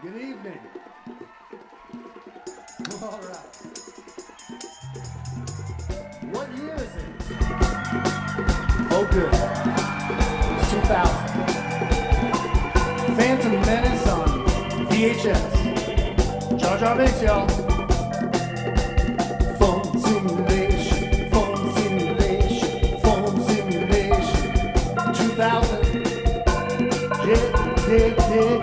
Good evening. All right. What year is it? Oh, good. It's 2000. Phantom Menace on VHS. Jar Jar Binks, y'all. Phone simulation, phone simulation, phone simulation. 2000. Yeah, yeah, yeah.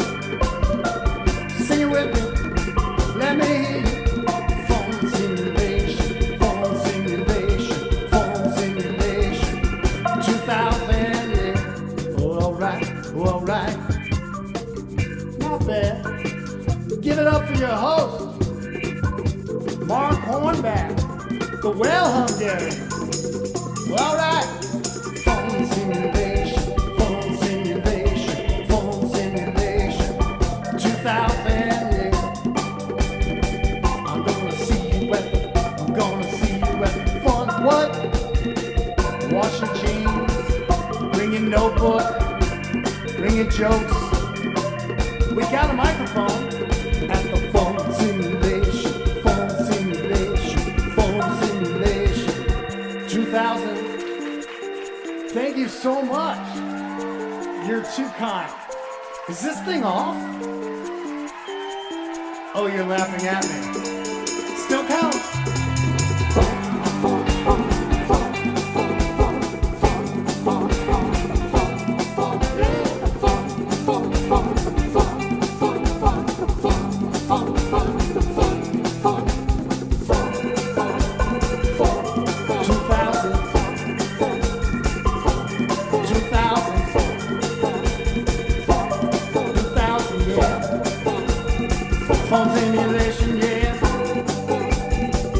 Sing it with me. Let me hear you. Phone simulation, phone simulation, phone simulation. 2000, yeah. Oh, all right. Not bad. Give it up for your host, Mark Hornback, the well Hungarian. Well, all right. Phone simulation, phone simulation, phone simulation. 2000, yeah. I'm gonna see you at the fun. What? Wash your jeans, bring your notebook, bring your jokes. We got a microphone at the phone simulation, phone simulation, phone simulation. 2000. Thank you so much. You're too kind. Is this thing off? Oh, you're laughing at me. Still counts. 2000, yeah. Phone simulation, yeah.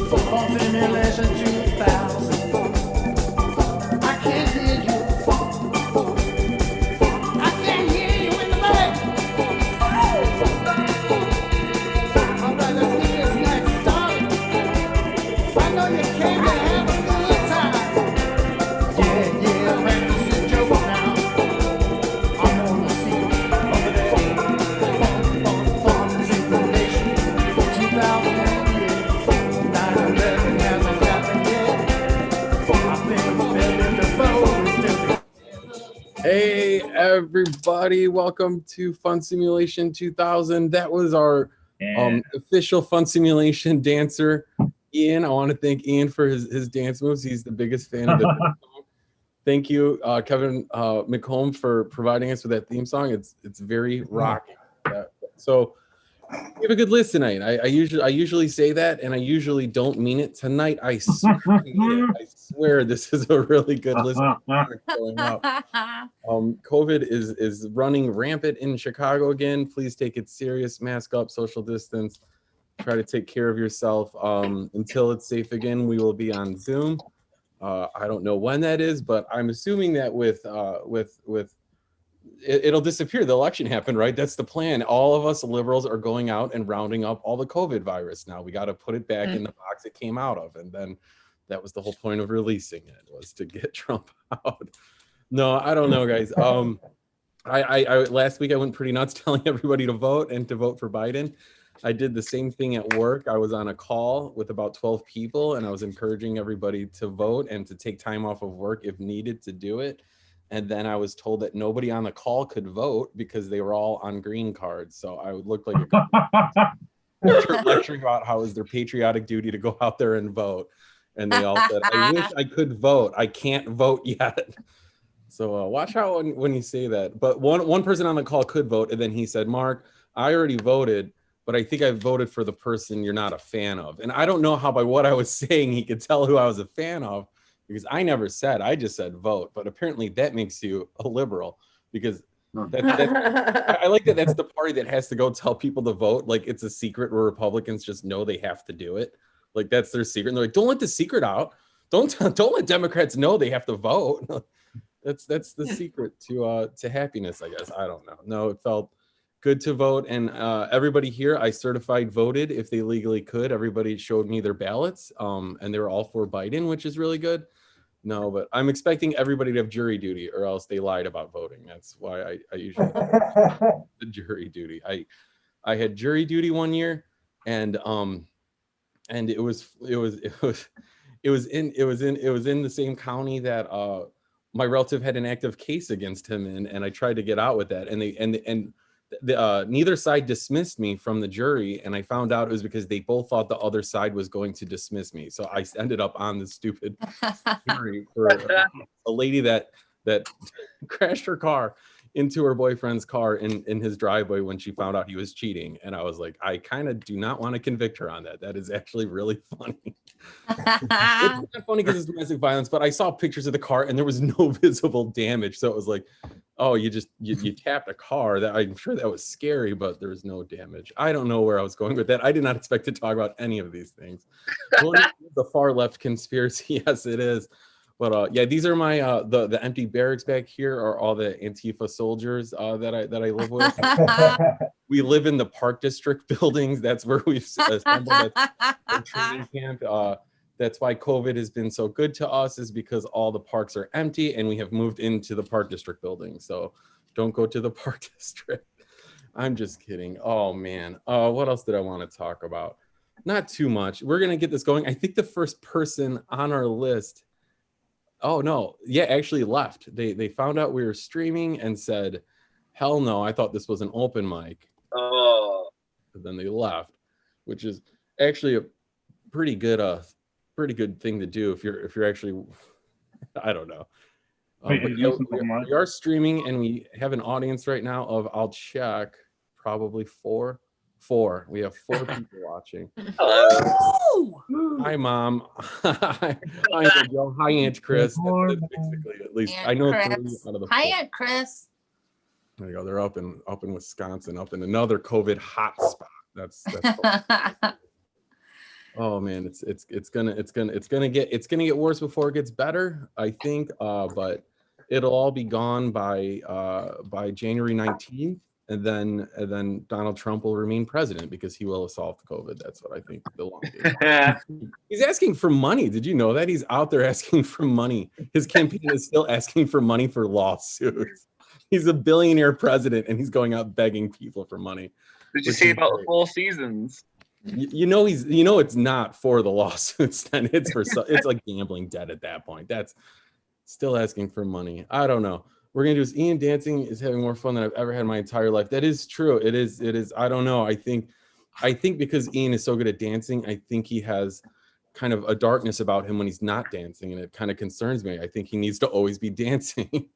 Phone simulation 2000. I can't hear you. I can't hear you in the mic. All right, let's get this next started. I know you came to have a good time. Yeah, practice your jokes now. I wanna see you over there. Phone simulation 2000, yeah. 9/11 hasn't happened yet. I think Billy DeVoe is still. Hey everybody, welcome to Fun Simulation 2000. That was our official Fun Simulation dancer, Ian. I want to thank Ian for his dance moves. He's the biggest fan of the theme song. Thank you, Kevin McComb, for providing us with that theme song. It's very rocking. So give a good listen tonight. I usually say that, and I usually don't mean it. Tonight, I swear, I mean it. I swear this is a really good listen. Going up. COVID is running rampant in Chicago again. Please take it serious. Mask up, social distance. Try to take care of yourself. Until it's safe again, we will be on Zoom. I don't know when that is, but I'm assuming that with it'll disappear. The election happened, right? That's the plan. All of us liberals are going out and rounding up all the COVID virus now. We got to put it back in the box it came out of. And then that was the whole point of releasing it, was to get Trump out. No, I don't know, guys. I last week I went pretty nuts telling everybody to vote and to vote for Biden. I did the same thing at work. I was on a call with about 12 people, and I was encouraging everybody to vote and to take time off of work if needed to do it. And then I was told that nobody on the call could vote because they were all on green cards. So I would look like a lecturing about how it was their patriotic duty to go out there and vote. And they all said, I wish I could vote. I can't vote yet. So watch out when you say that. But one person on the call could vote. And then he said, Mark, I already voted, but I think I voted for the person you're not a fan of. And I don't know how by what I was saying he could tell who I was a fan of, because I never said, I just said vote. But apparently that makes you a liberal, because I like that that's the party that has to go tell people to vote. Like it's a secret where Republicans just know they have to do it. Like that's their secret. And they're like, don't let the secret out. Don't let Democrats know they have to vote. That's the secret to happiness, I guess. I don't know. No, it felt good to vote. And everybody here, I certified voted if they legally could. Everybody showed me their ballots, and they were all for Biden, which is really good. No, but I'm expecting everybody to have jury duty, or else they lied about voting. That's why I usually the jury duty. I had jury duty one year, and it was in the same county that my relative had an active case against him in, and I tried to get out with that, and neither side dismissed me from the jury, and I found out it was because they both thought the other side was going to dismiss me. So I ended up on the stupid jury for a lady that crashed her car into her boyfriend's car in his driveway when she found out he was cheating. And I was like, I kind of do not want to convict her on that. That is actually really funny. It's not funny because it's domestic violence, but I saw pictures of the car and there was no visible damage. So it was like, oh, you tapped a car. That I'm sure that was scary, but there was no damage. I don't know where I was going with that. I did not expect to talk about any of these things. The far left conspiracy, yes, it is. But yeah, these are my the empty barracks back here are all the Antifa soldiers that I live with. We live in the Park District buildings. That's where we've assembled at training camp. That's why COVID has been so good to us, is because all the parks are empty and we have moved into the Park District building. So don't go to the Park District. I'm just kidding. Oh man. What else did I want to talk about? Not too much. We're gonna get this going. I think the first person on our list. Oh no, yeah, actually left. They found out we were streaming and said, hell no, I thought this was an open mic. Oh. And then they left, which is actually a pretty good thing to do if you're actually, I don't know. Wait, but yeah, we are streaming and we have an audience right now of, I'll check, probably four. We have 4 people watching. Hello. Hi, Mom. Hi, Joe. Hi, Aunt Chris. That's basically, at least Aunt I know Chris. 3 out of the 4. Hi, Aunt Chris. There you go. They're up in Wisconsin, up in another COVID hotspot. That's oh man, it's gonna get worse before it gets better, I think. But it'll all be gone by January 19th. And then Donald Trump will remain president because he will have solved COVID. That's what I think the long game. He's asking for money. Did you know that? He's out there asking for money. His campaign is still asking for money for lawsuits. He's a billionaire president and he's going out begging people for money. Did you see about the 4 seasons? You know it's not for the lawsuits. Then it's like gambling debt at that point. That's still asking for money. I don't know. We're gonna do is Ian dancing is having more fun than I've ever had in my entire life. That is true. It is. I don't know. I think because Ian is so good at dancing, I think he has kind of a darkness about him when he's not dancing, and it kind of concerns me. I think he needs to always be dancing.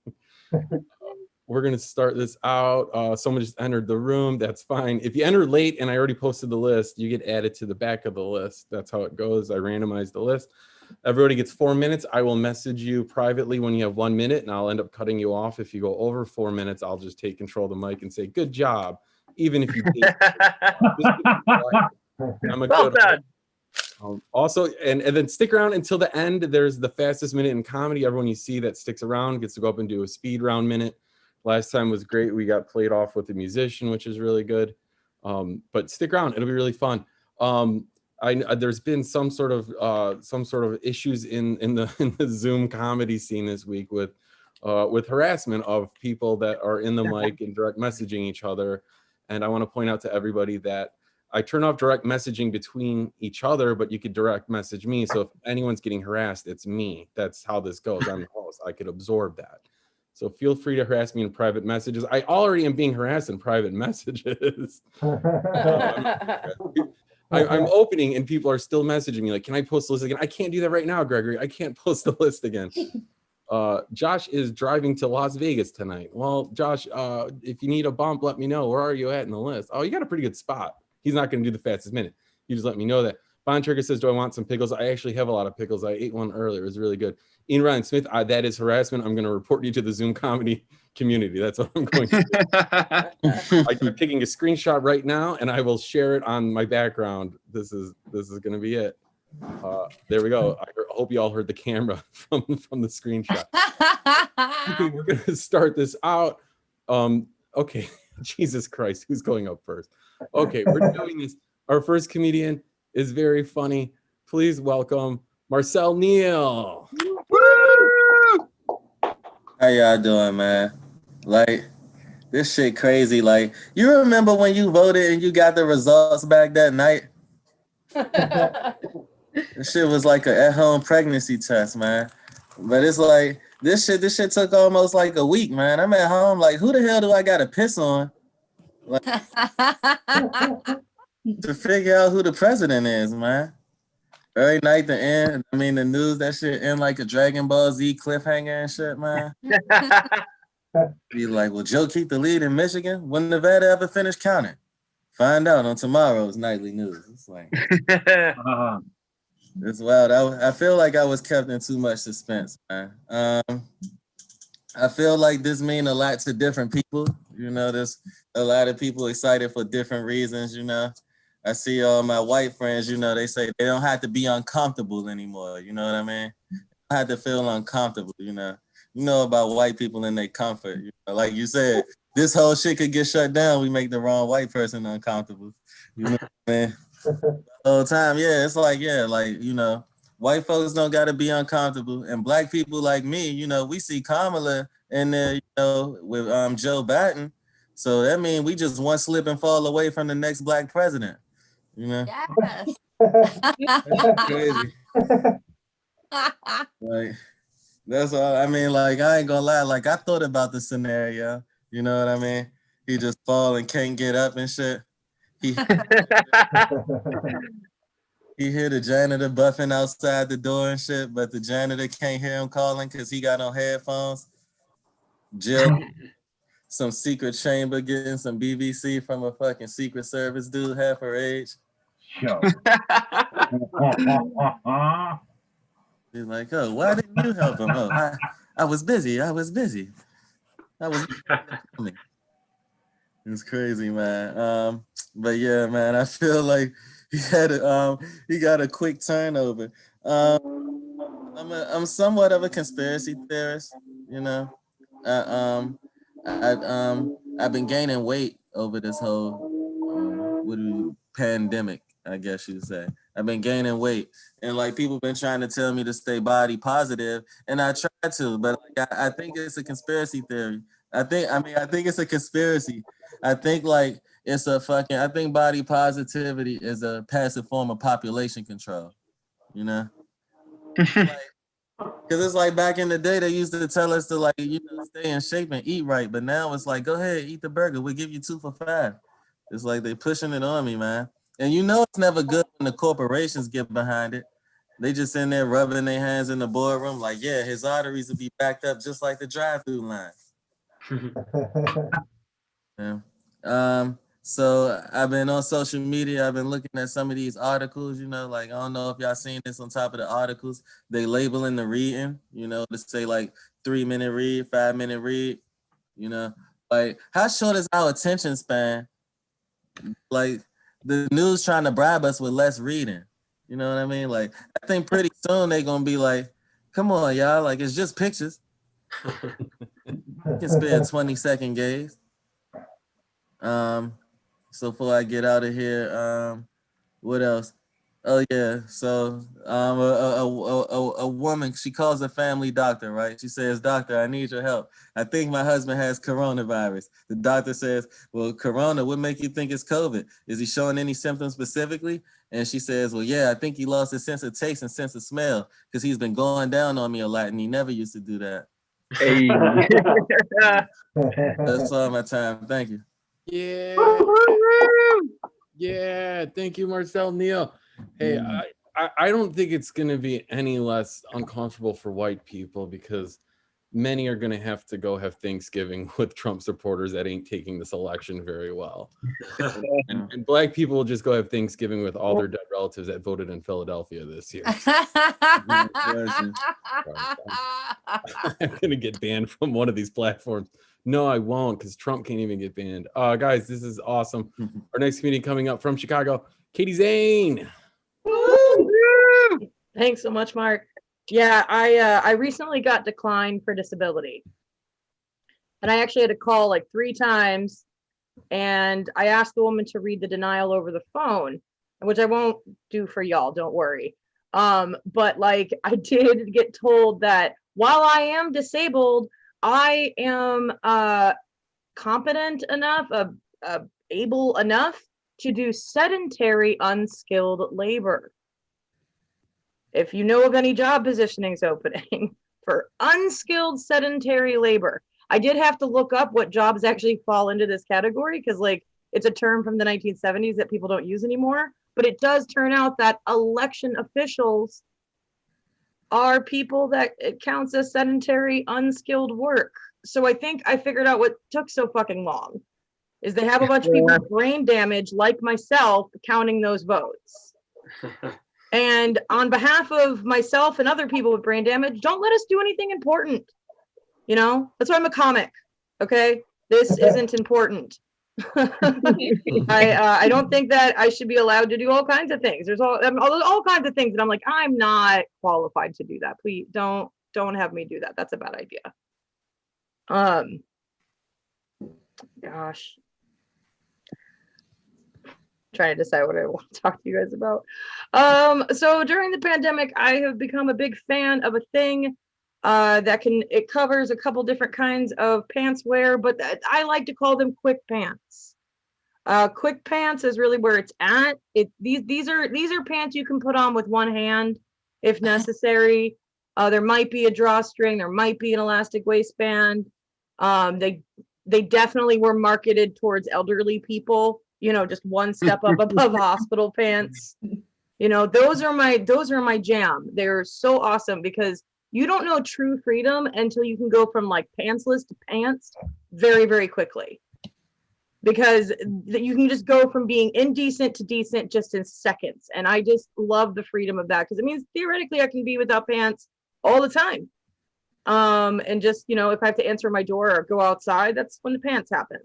We're gonna start this out. Someone just entered the room. That's fine. If you enter late and I already posted the list, you get added to the back of the list. That's how it goes. I randomized the list. Everybody gets 4 minutes. I will message you privately when you have 1 minute, and I'll end up cutting you off. If you go over 4 minutes, I'll just take control of the mic and say, good job. Even if you I'm a Well done. Also, and then stick around until the end. There's the fastest minute in comedy. Everyone you see that sticks around gets to go up and do a speed round minute. Last time was great. We got played off with a musician, which is really good. But stick around. It'll be really fun. There's been some sort of issues in the Zoom comedy scene this week with harassment of people that are in the mic and direct messaging each other. And I want to point out to everybody that I turn off direct messaging between each other, but you could direct message me. So if anyone's getting harassed, it's me. That's how this goes. I'm the host. I could absorb that. So feel free to harass me in private messages. I already am being harassed in private messages. I'm opening and people are still messaging me like, can I post the list again? I can't do that right now, Gregory. I can't post the list again. Josh is driving to Las Vegas tonight. Well, Josh, if you need a bump, let me know. Where are you at in the list? Oh, you got a pretty good spot. He's not going to do the fastest minute. You just let me know that. Bond Trigger says, do I want some pickles? I actually have a lot of pickles. I ate one earlier. It was really good. Ian Ryan Smith, that is harassment. I'm going to report you to the Zoom comedy community. That's what I'm going to do. I'm taking a screenshot right now, and I will share it on my background. This is going to be it. There we go. I hope you all heard the camera from the screenshot. Okay, we're going to start this out. Okay, Jesus Christ, who's going up first? Okay, we're doing this. Our first comedian is very funny. Please welcome Marcel Neal. How y'all doing, man? Like, This shit crazy. Like, you remember when you voted and you got the results back that night? This shit was like an at-home pregnancy test, man. But it's like this shit took almost like a week, man. I'm at home, like, who the hell do I gotta piss on? Like, to figure out who the president is, man. Every night the end, I mean the news, that shit end like a Dragon Ball Z cliffhanger and shit, man. Be like, will Joe keep the lead in Michigan? When Nevada ever finish counting? Find out on tomorrow's nightly news. It's like, it's wild. I feel like I was kept in too much suspense, man. I feel like this mean a lot to different people. You know, there's a lot of people excited for different reasons, you know. I see all my white friends, you know, they say they don't have to be uncomfortable anymore. You know what I mean? They don't have to feel uncomfortable, you know. You know about white people and their comfort. You know, like you said, this whole shit could get shut down. We make the wrong white person uncomfortable. You know what I mean? The whole time, yeah, it's like, yeah, like, you know, white folks don't got to be uncomfortable. And black people like me, you know, we see Kamala in there, you know, with Joe Biden. So that means we just one slip and fall away from the next black president. You know? Yes. That's crazy. Like, that's all. I mean, like, I ain't gonna lie. Like, I thought about the scenario. You know what I mean? He just fall and can't get up and shit. He hear the janitor buffing outside the door and shit, but the janitor can't hear him calling because he got on headphones. Jill, some secret chamber getting some BBC from a fucking Secret Service dude half her age. Yo. He's like, oh, why didn't you help him? Oh, I was busy. It's crazy, man. But yeah, man, I feel like he got a quick turnover. I'm somewhat of a conspiracy theorist, you know. I've been gaining weight over this whole pandemic, I guess you'd say. I've been gaining weight, and like people been trying to tell me to stay body positive, and I try to, but like, I think it's a conspiracy theory. I think it's a conspiracy. I think like I think body positivity is a passive form of population control, you know? Because it's like back in the day, they used to tell us to, like, you know, stay in shape and eat right. But now it's like, go ahead, eat the burger. We'll give you 2 for $5. It's like they pushing it on me, man. And you know it's never good when the corporations get behind it. They just in there rubbing their hands in the boardroom like, yeah, his arteries will be backed up just like the drive-through line. Yeah. So I've been on social media. I've been looking at some of these articles, you know, like, I don't know if y'all seen this on top of the articles. They labeling the reading, you know, to say like 3-minute read, 5-minute read, you know, like how short is our attention span? Like the news trying to bribe us with less reading. You know what I mean? Like, I think pretty soon they're going to be like, come on, y'all. Like, it's just pictures. You can spare a 20-second gaze. So before I get out of here, what else? Oh yeah, so a woman, she calls a family doctor, right? She says, "Doctor, I need your help. I think my husband has coronavirus." The doctor says, "Well, corona, what make you think it's COVID? Is he showing any symptoms specifically?" And she says, "Well, yeah, I think he lost his sense of taste and sense of smell because he's been going down on me a lot and he never used to do that." Hey. That's all my time. Thank you. Yeah. Yeah. Thank you, Marcel Neal. Hey, I don't think it's going to be any less uncomfortable for white people because many are going to have to go have Thanksgiving with Trump supporters that ain't taking this election very well. And black people will just go have Thanksgiving with all their dead relatives that voted in Philadelphia this year. I'm going to get banned from one of these platforms. No, I won't, because Trump can't even get banned. Guys, this is awesome. Our next meeting coming up from Chicago, Katie Zane. Thanks so much, Mark. Yeah, I recently got declined for disability. And I actually had to call like 3 times. And I asked the woman to read the denial over the phone, which I won't do for y'all, don't worry. But like I did get told that while I am disabled, I am competent enough, able enough to do sedentary, unskilled labor. If you know of any job positionings opening for unskilled sedentary labor, I did have to look up what jobs actually fall into this category because, like, it's a term from the 1970s that people don't use anymore. But it does turn out that election officials are people that it counts as sedentary, unskilled work. So I think I figured out what took so fucking long is they have a bunch of people with brain damage like myself counting those votes. And on behalf of myself and other people with brain damage, don't let us do anything important. You know, that's why I'm a comic. Okay, this isn't important. I don't think that I should be allowed to do all kinds of things. There's all kinds of things that I'm like, I'm not qualified to do that. Please don't have me do that. That's a bad idea. Gosh, trying to decide what I want to talk to you guys about. So during the pandemic, I have become a big fan of a thing it covers a couple different kinds of pants wear, but I like to call them quick pants. Quick pants is really where it's at. These are pants you can put on with one hand if necessary. There might be a drawstring, there might be an elastic waistband. They definitely were marketed towards elderly people, you know, just one step up above hospital pants. You know, those are my jam. They're so awesome because you don't know true freedom until you can go from like pantsless to pants very, very quickly. Because you can just go from being indecent to decent just in seconds. And I just love the freedom of that because it means theoretically I can be without pants all the time. And just, you know, if I have to answer my door or go outside, that's when the pants happen.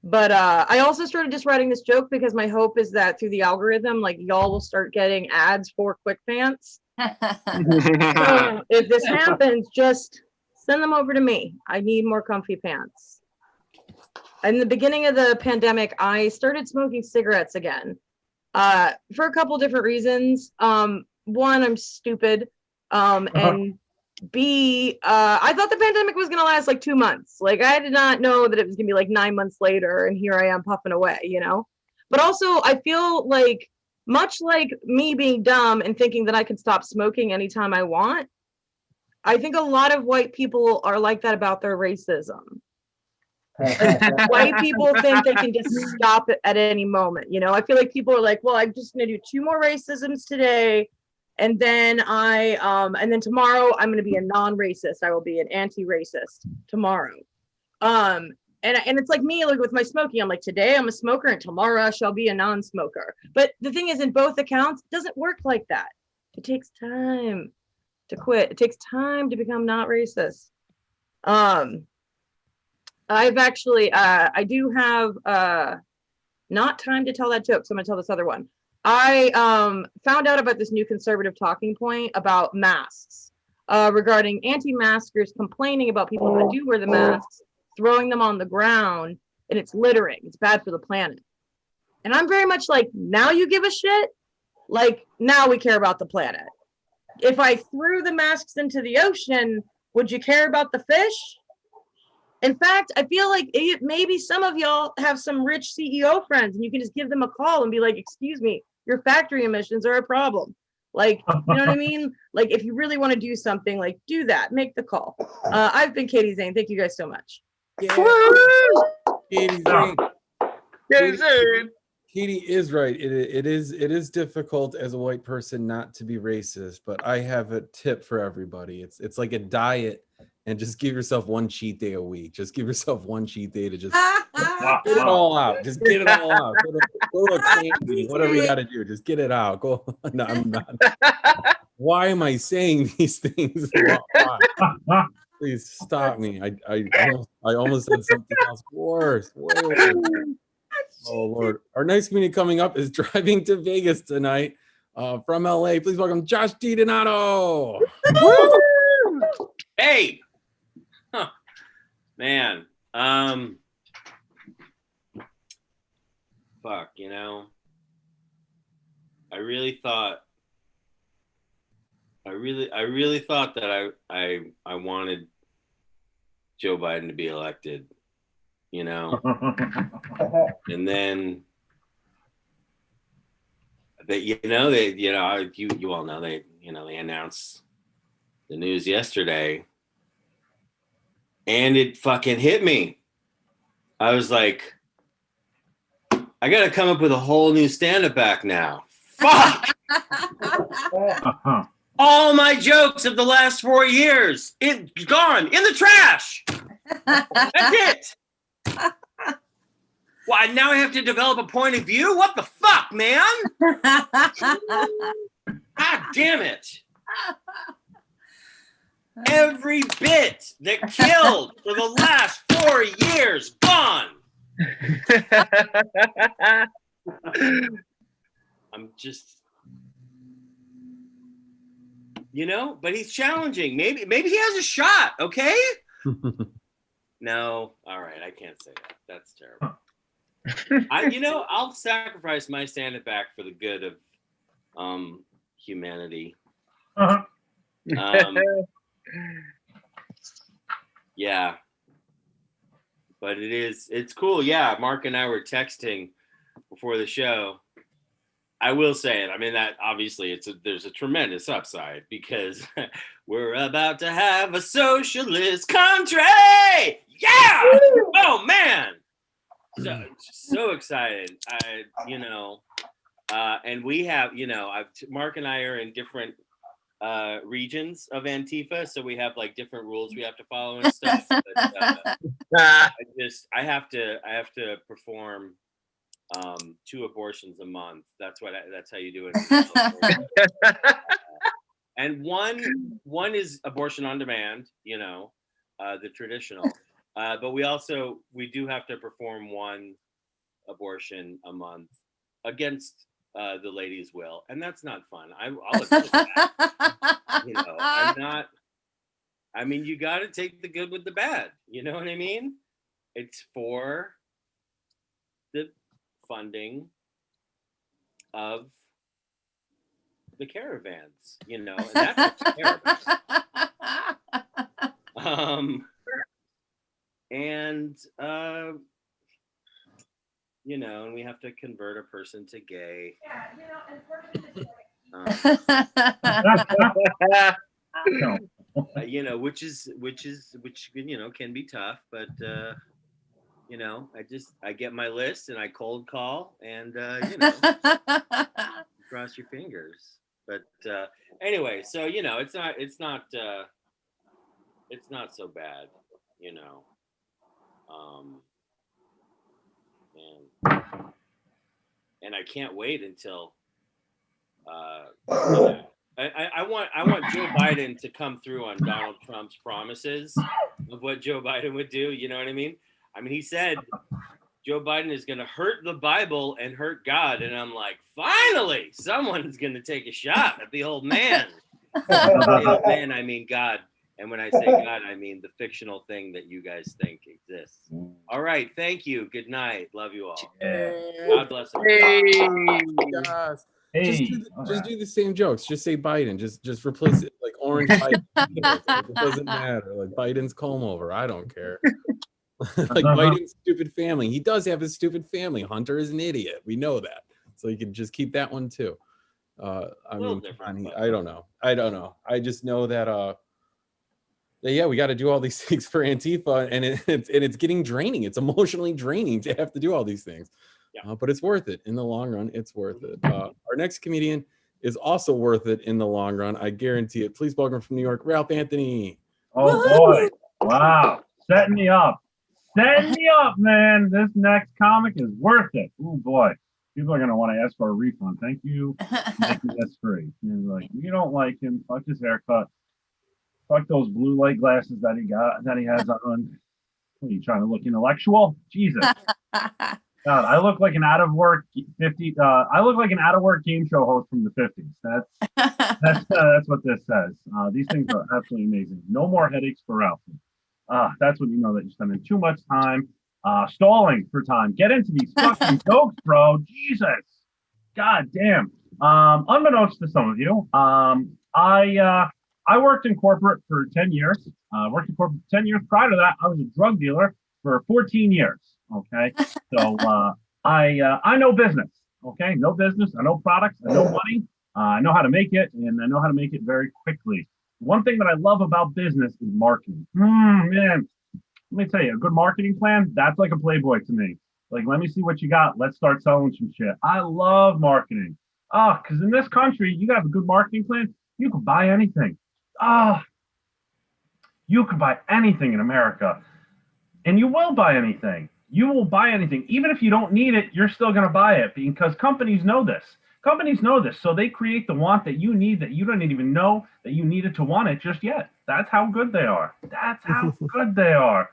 But I also started just writing this joke because my hope is that through the algorithm, like y'all will start getting ads for quick pants. So if this happens, just send them over to me. I need more comfy pants. In the beginning of the pandemic, I started smoking cigarettes again for a couple different reasons. One, I'm stupid. And B, I thought the pandemic was going to last like 2 months. Like I did not know that it was going to be like 9 months later. And here I am puffing away, you know? But also I feel like much like me being dumb and thinking that I can stop smoking anytime I want, I think a lot of white people are like that about their racism. White people think they can just stop it at any moment. You know, I feel like people are like, well, I'm just going to do 2 more racisms today. And then and then tomorrow I'm going to be a non-racist. I will be an anti-racist tomorrow. And it's like me, like with my smoking, I'm like, today I'm a smoker and tomorrow I shall be a non-smoker. But the thing is, in both accounts, it doesn't work like that. It takes time to quit. It takes time to become not racist. I've actually, I do have not time to tell that joke, so I'm gonna tell this other one. I found out about this new conservative talking point about masks, regarding anti-maskers complaining about people that do wear the masks, throwing them on the ground, and it's littering. It's bad for the planet. And I'm very much like, now you give a shit? Like, now we care about the planet. If I threw the masks into the ocean, would you care about the fish? In fact, I feel like maybe some of y'all have some rich CEO friends and you can just give them a call and be like, excuse me, your factory emissions are a problem. Like, you know what I mean? Like, if you really want to do something, like, do that. Make the call. I've been Katie Zane. Thank you guys so much. Yeah. Katie Zane. Katie is right. It is difficult as a white person not to be racist, but I have a tip for everybody. It's like a diet, and just give yourself one cheat day a week. Just give yourself one cheat day to just get it all out. Just get it all out. Go to a candy, whatever you got to do. Just get it out. Go. No, I'm not. Why am I saying these things? Why? Please stop me. I almost said something else worse. Way worse. Oh Lord! Our next meeting coming up is driving to Vegas tonight from LA. Please welcome Josh D. Donato. Hey, man. Fuck. You know, I really thought that I wanted Joe Biden to be elected. you know. And then they, you all know they announced the news yesterday, and it fucking hit me. I was like, I gotta come up with a whole new stand-up act now. Fuck! All my jokes of the last 4 years, it's gone in the trash. That's it. Why, now I have to develop a point of view? What the fuck, man? God damn it. Every bit that killed for the last 4 years, gone. I'm just, but he's challenging. Maybe he has a shot, okay? No, all right, I can't say that. That's terrible. I'll sacrifice my stand-up act for the good of humanity. Yeah. But it's cool. Yeah, Mark and I were texting before the show. I will say it. I mean, that obviously there's a tremendous upside because we're about to have a socialist country. Yeah. Oh man. So excited. And we have, Mark and I are in different regions of Antifa, so we have like different rules we have to follow and stuff. But, I have to perform 2 abortions a month. That's how you do it. And one is abortion on demand, the traditional. But we do have to perform 1 abortion a month against the lady's will, and that's not fun. I'll admit that. I'm not. I mean, you got to take the good with the bad. You know what I mean? It's for the funding of the caravans. And that's what's terrible. And we have to convert a person to gay. Which can be tough, but I get my list and I cold call and cross your fingers. But anyway, so it's not so bad, and I can't wait until I want Joe Biden to come through on Donald Trump's promises of what Joe Biden would do. You know what I mean? I mean, he said Joe Biden is going to hurt the Bible and hurt God, and I'm like, finally, someone's going to take a shot at the old man. The old man, I mean God. And when I say God, I mean the fictional thing that you guys think exists. All right. Thank you. Good night. Love you all. God bless everyone. Hey. Just do the same jokes. Just say Biden. Just replace it like orange Biden. It doesn't matter. Like Biden's comb over. I don't care. Like Biden's stupid family. He does have his stupid family. Hunter is an idiot. We know that. So you can just keep that one too. I don't know. I just know that yeah, we got to do all these things for Antifa, and it's getting draining. It's emotionally draining to have to do all these things. Yeah. But it's worth it in the long run. It's worth it. Our next comedian is also worth it in the long run. I guarantee it. Please welcome from New York, Ralph Anthony. Oh boy! Wow, setting me up, man. This next comic is worth it. Oh boy, people are gonna want to ask for a refund. Thank you, making this free. And like, you don't like him? Fuck his haircut. Fuck those blue light glasses that he has on. What are you trying to look intellectual? Jesus. God, I look like an out of work I look like an out of work game show host from the 50s. That's what this says. These things are absolutely amazing. No more headaches for Ralph. That's when you know that you're spending too much time stalling for time. Get into these fucking jokes, bro. Jesus. God damn. Unbeknownst to some of you, I worked in corporate for 10 years. Worked in corporate for 10 years. Prior to that, I was a drug dealer for 14 years. Okay, so I know business. Okay, know business. I know products. I know money. I know how to make it, and I know how to make it very quickly. One thing that I love about business is marketing. Man, let me tell you, a good marketing plan, that's like a Playboy to me. Like, let me see what you got. Let's start selling some shit. I love marketing. Because in this country, you got a good marketing plan, you can buy anything. You can buy anything in America. And you will buy anything. You will buy anything. Even if you don't need it, you're still going to buy it because companies know this. Companies know this. So they create the want that you need that you don't even know that you needed to want it just yet. That's how good they are. That's how good they are.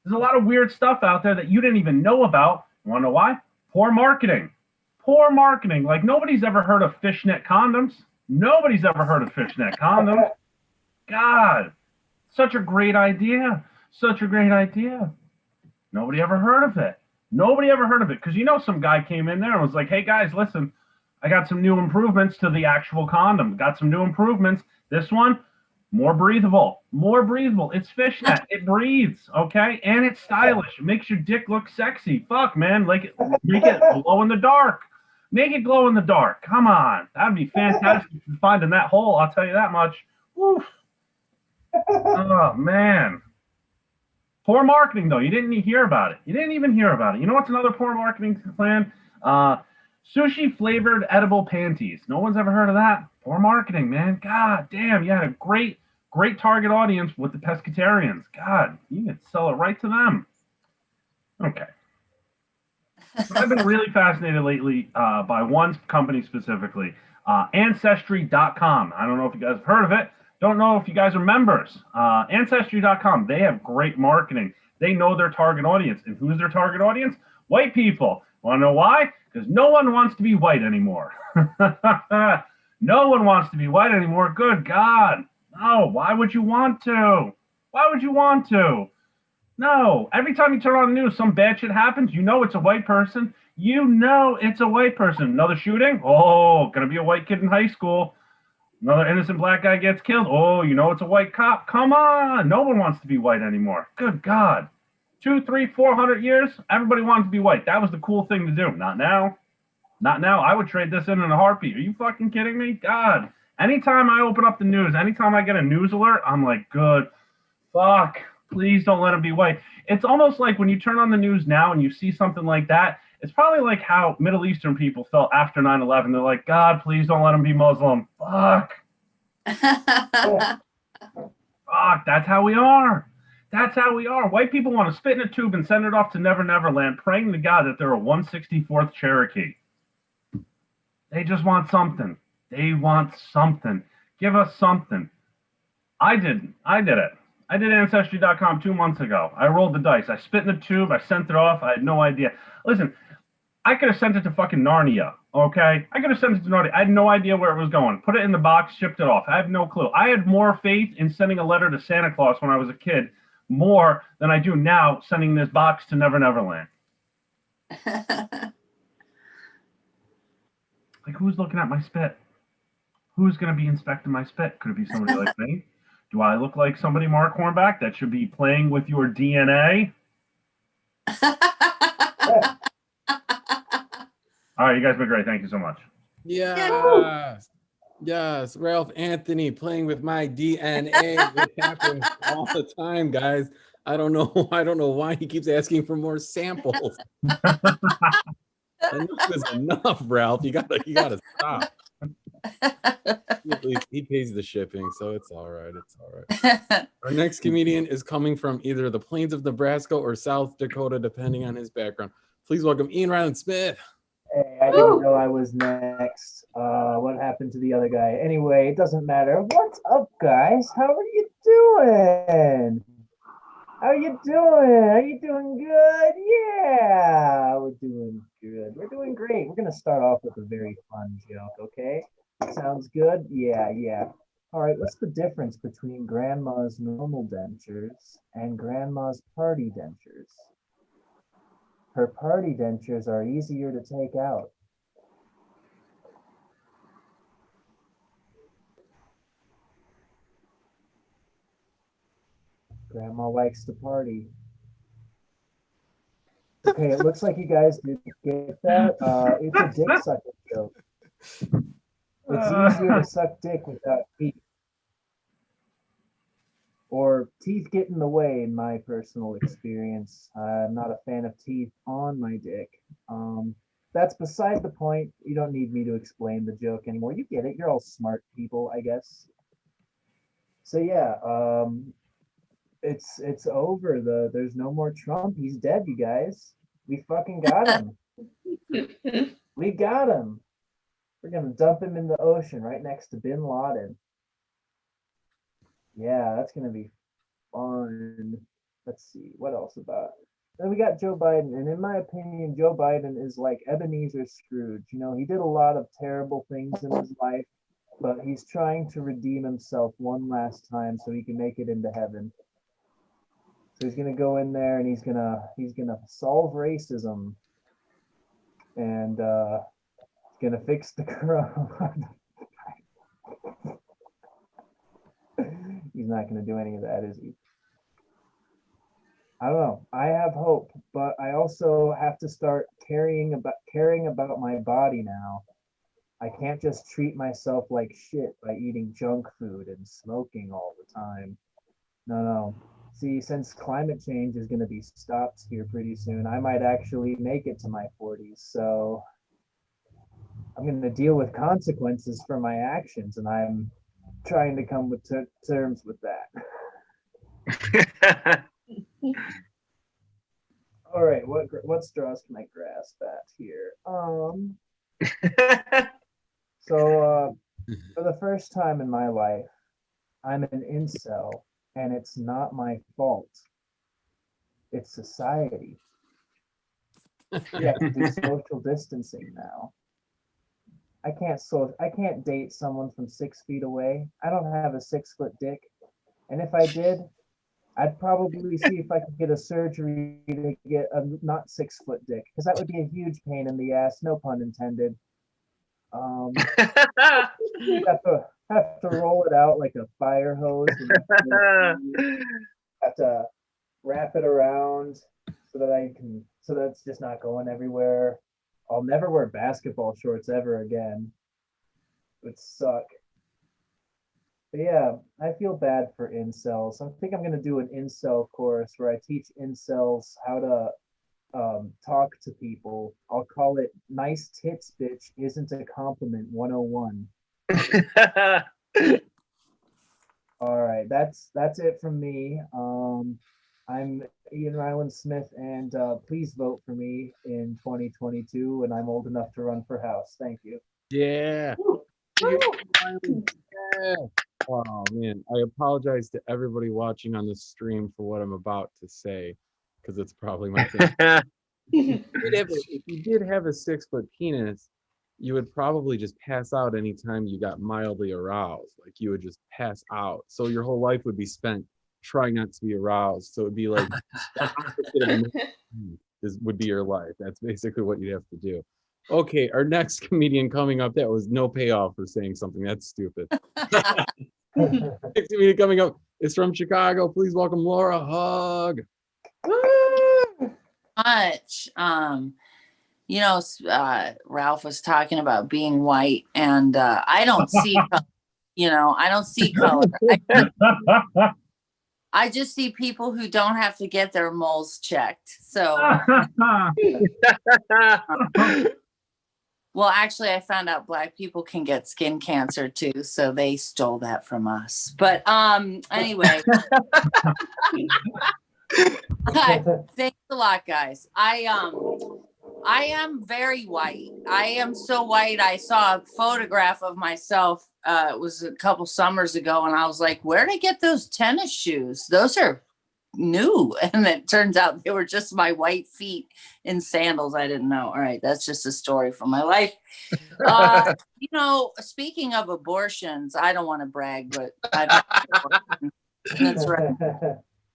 There's a lot of weird stuff out there that you didn't even know about. You want to know why? Poor marketing. Poor marketing. Like nobody's ever heard of fishnet condoms. Nobody's ever heard of fishnet condoms. God, such a great idea. Such a great idea. Nobody ever heard of it. Nobody ever heard of it. Because you know some guy came in there and was like, hey guys, listen, I got some new improvements to the actual condom. Got some new improvements. This one, more breathable. More breathable. It's fishnet. It breathes, okay? And it's stylish. It makes your dick look sexy. Fuck, man. Like, make it glow in the dark. Make it glow in the dark. Come on. That'd be fantastic to find in that hole. I'll tell you that much. Woof. Oh, man. Poor marketing, though. You didn't hear about it. You didn't even hear about it. You know what's another poor marketing plan? Sushi flavored edible panties. No one's ever heard of that. Poor marketing, man. God damn, you had a great target audience with the pescatarians. God, you could sell it right to them. Okay. I've been really fascinated lately by one company specifically, Ancestry.com. I don't know if you guys have heard of it. Don't know if you guys are members. Ancestry.com, they have great marketing. They know their target audience. And who's their target audience? White people. Want to know why? Because no one wants to be white anymore. No one wants to be white anymore. Good God. No, why would you want to? Why would you want to? No. Every time you turn on the news, some bad shit happens. You know it's a white person. You know it's a white person. Another shooting? Oh, gonna be a white kid in high school. Another innocent black guy gets killed. Oh, you know it's a white cop. Come on. No one wants to be white anymore. Good God. 200, 300, 400 years, everybody wanted to be white. That was the cool thing to do. Not now. Not now. I would trade this in a heartbeat. Are you fucking kidding me? God. Anytime I open up the news, anytime I get a news alert, I'm like, good. Fuck. Please don't let him be white. It's almost like when you turn on the news now and you see something like that, it's probably like how Middle Eastern people felt after 9/11. They're like, God, please don't let him be Muslim. Fuck. Fuck. That's how we are. That's how we are. White people want to spit in a tube and send it off to Never Never Land, praying to God that they're a 164th Cherokee. They just want something. They want something. Give us something. I did it. I did Ancestry.com 2 months ago. I rolled the dice. I spit in the tube. I sent it off. I had no idea. Listen, I could have sent it to fucking Narnia, okay? I could have sent it to Narnia. I had no idea where it was going. Put it in the box, shipped it off. I have no clue. I had more faith in sending a letter to Santa Claus when I was a kid, more than I do now sending this box to Never Never Land. Like, who's looking at my spit? Who's going to be inspecting my spit? Could it be somebody like me? Do I look like somebody, Mark Hornback, that should be playing with your DNA? All right, you guys have been great. Thank you so much. Yes. Yes. Ralph Anthony playing with my DNA. It happens all the time, guys. I don't know why he keeps asking for more samples. Enough is enough, Ralph. You gotta stop. He pays the shipping, so it's all right. It's all right. Our next comedian is coming from either the plains of Nebraska or South Dakota, depending on his background. Please welcome Ian Ryland Smith. Hey, I didn't know I was next. What happened to the other guy? Anyway, it doesn't matter. What's up, guys? How are you doing? How you doing? Are you doing good? Yeah, we're doing good. We're doing great. We're going to start off with a very fun joke, okay? Sounds good? Yeah. All right, what's the difference between Grandma's normal dentures and Grandma's party dentures? Her party dentures are easier to take out. Grandma likes to party. Okay, it looks like you guys did get that. It's a dick sucking joke. It's easier to suck dick without teeth. Or teeth get in the way, in my personal experience. I'm not a fan of teeth on my dick. That's beside the point. You don't need me to explain the joke anymore. You get it. You're all smart people, I guess. So yeah, it's over. There's no more Trump. He's dead, you guys. We fucking got him. We got him. We're gonna dump him in the ocean right next to Bin Laden. Yeah, that's gonna be fun. Let's see, what else about? Then we got Joe Biden, and in my opinion, Joe Biden is like Ebenezer Scrooge. You know, he did a lot of terrible things in his life, but he's trying to redeem himself one last time so he can make it into heaven. So he's gonna go in there and he's gonna solve racism, and he's gonna fix the corona. He's not gonna do any of that, is he? I don't know. I have hope, but I also have to start caring about my body now. I can't just treat myself like shit by eating junk food and smoking all the time. No. See, since climate change is going to be stopped here pretty soon, I might actually make it to my 40s. So I'm going to deal with consequences for my actions, and I'm trying to come with terms with that. All right, what straws can I grasp at here? So for the first time in my life, I'm an incel, and it's not my fault. It's society. We have to do social distancing now. I can't date someone from 6 feet away. I don't have a 6-foot dick, and if I did, I'd probably see if I could get a surgery to get a not 6-foot dick, because that would be a huge pain in the ass, no pun intended. Have to roll it out like a fire hose. And have to wrap it around so that it's just not going everywhere. I'll never wear basketball shorts ever again. It would suck. But yeah, I feel bad for incels. I think I'm going to do an incel course where I teach incels how to talk to people. I'll call it Nice Tits Bitch Isn't a Compliment 101. All right, that's it from me. I'm Ian Ryland Smith, and please vote for me in 2022 when I'm old enough to run for House. Thank you. Yeah. Yeah. Wow, man. I apologize to everybody watching on the stream for what I'm about to say, because it's probably my thing. If you did have a 6-foot penis, you would probably just pass out anytime you got mildly aroused. Like you would just pass out. So your whole life would be spent trying not to be aroused. So it'd be like this would be your life. That's basically what you'd have to do. Okay, our next comedian coming up, that was no payoff for saying something that's stupid. Next comedian coming up is from Chicago. Please welcome Laura Hogg. Much. Ralph was talking about being white, and I don't see, I don't see color. I just see people who don't have to get their moles checked. So, well, actually, I found out Black people can get skin cancer too, so they stole that from us. But anyway. Thanks a lot, guys. I am very white. I am so white. I saw a photograph of myself. It was a couple summers ago, and I was like, "Where'd I get those tennis shoes? Those are new." And it turns out they were just my white feet in sandals. I didn't know. All right, that's just a story from my life. Speaking of abortions, I don't want to brag, but I've had abortions. That's right.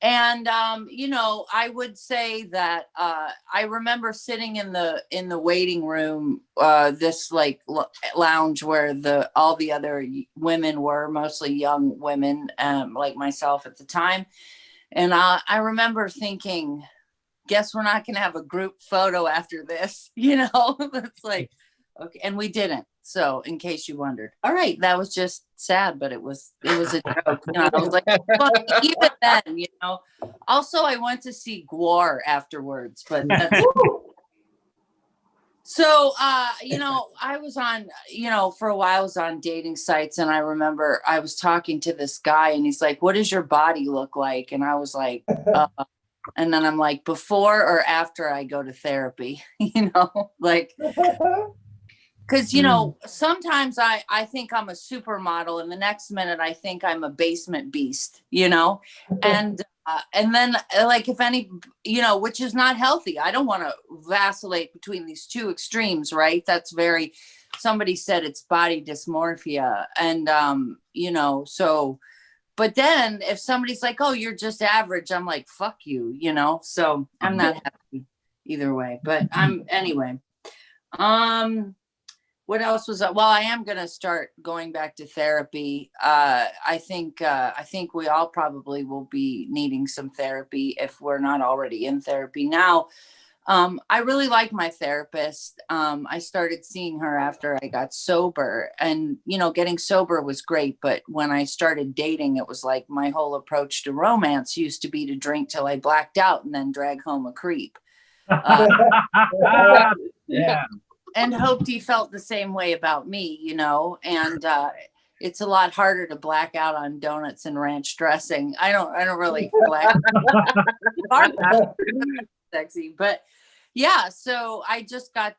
And I would say that I remember sitting in the waiting room, this like lounge where all the other women were, mostly young women, like myself at the time. And I remember thinking, guess we're not going to have a group photo after this. It's like, okay. And we didn't. So in case you wondered. All right. That was just sad, but it was a joke. I was like, well, even then, Also, I went to see Gwar afterwards, but that's so, I was on, for a while I was on dating sites, and I remember I was talking to this guy and he's like, what does your body look like? And I was like, and then I'm like, before or after I go to therapy, like, because, sometimes I think I'm a supermodel, and the next minute I think I'm a basement beast, and then like if any, which is not healthy. I don't want to vacillate between these two extremes, right? That's somebody said it's body dysmorphia. And, so, but then if somebody's like, oh, you're just average, I'm like, fuck you, so I'm not happy either way, but anyway. What else was that? Well, I am going to start going back to therapy. I think we all probably will be needing some therapy if we're not already in therapy now. I really like my therapist. I started seeing her after I got sober, and, getting sober was great. But when I started dating, it was like my whole approach to romance used to be to drink till I blacked out and then drag home a creep. Yeah. And hoped he felt the same way about me, and it's a lot harder to black out on donuts and ranch dressing. I don't really black out. Sexy, but yeah, so I just got,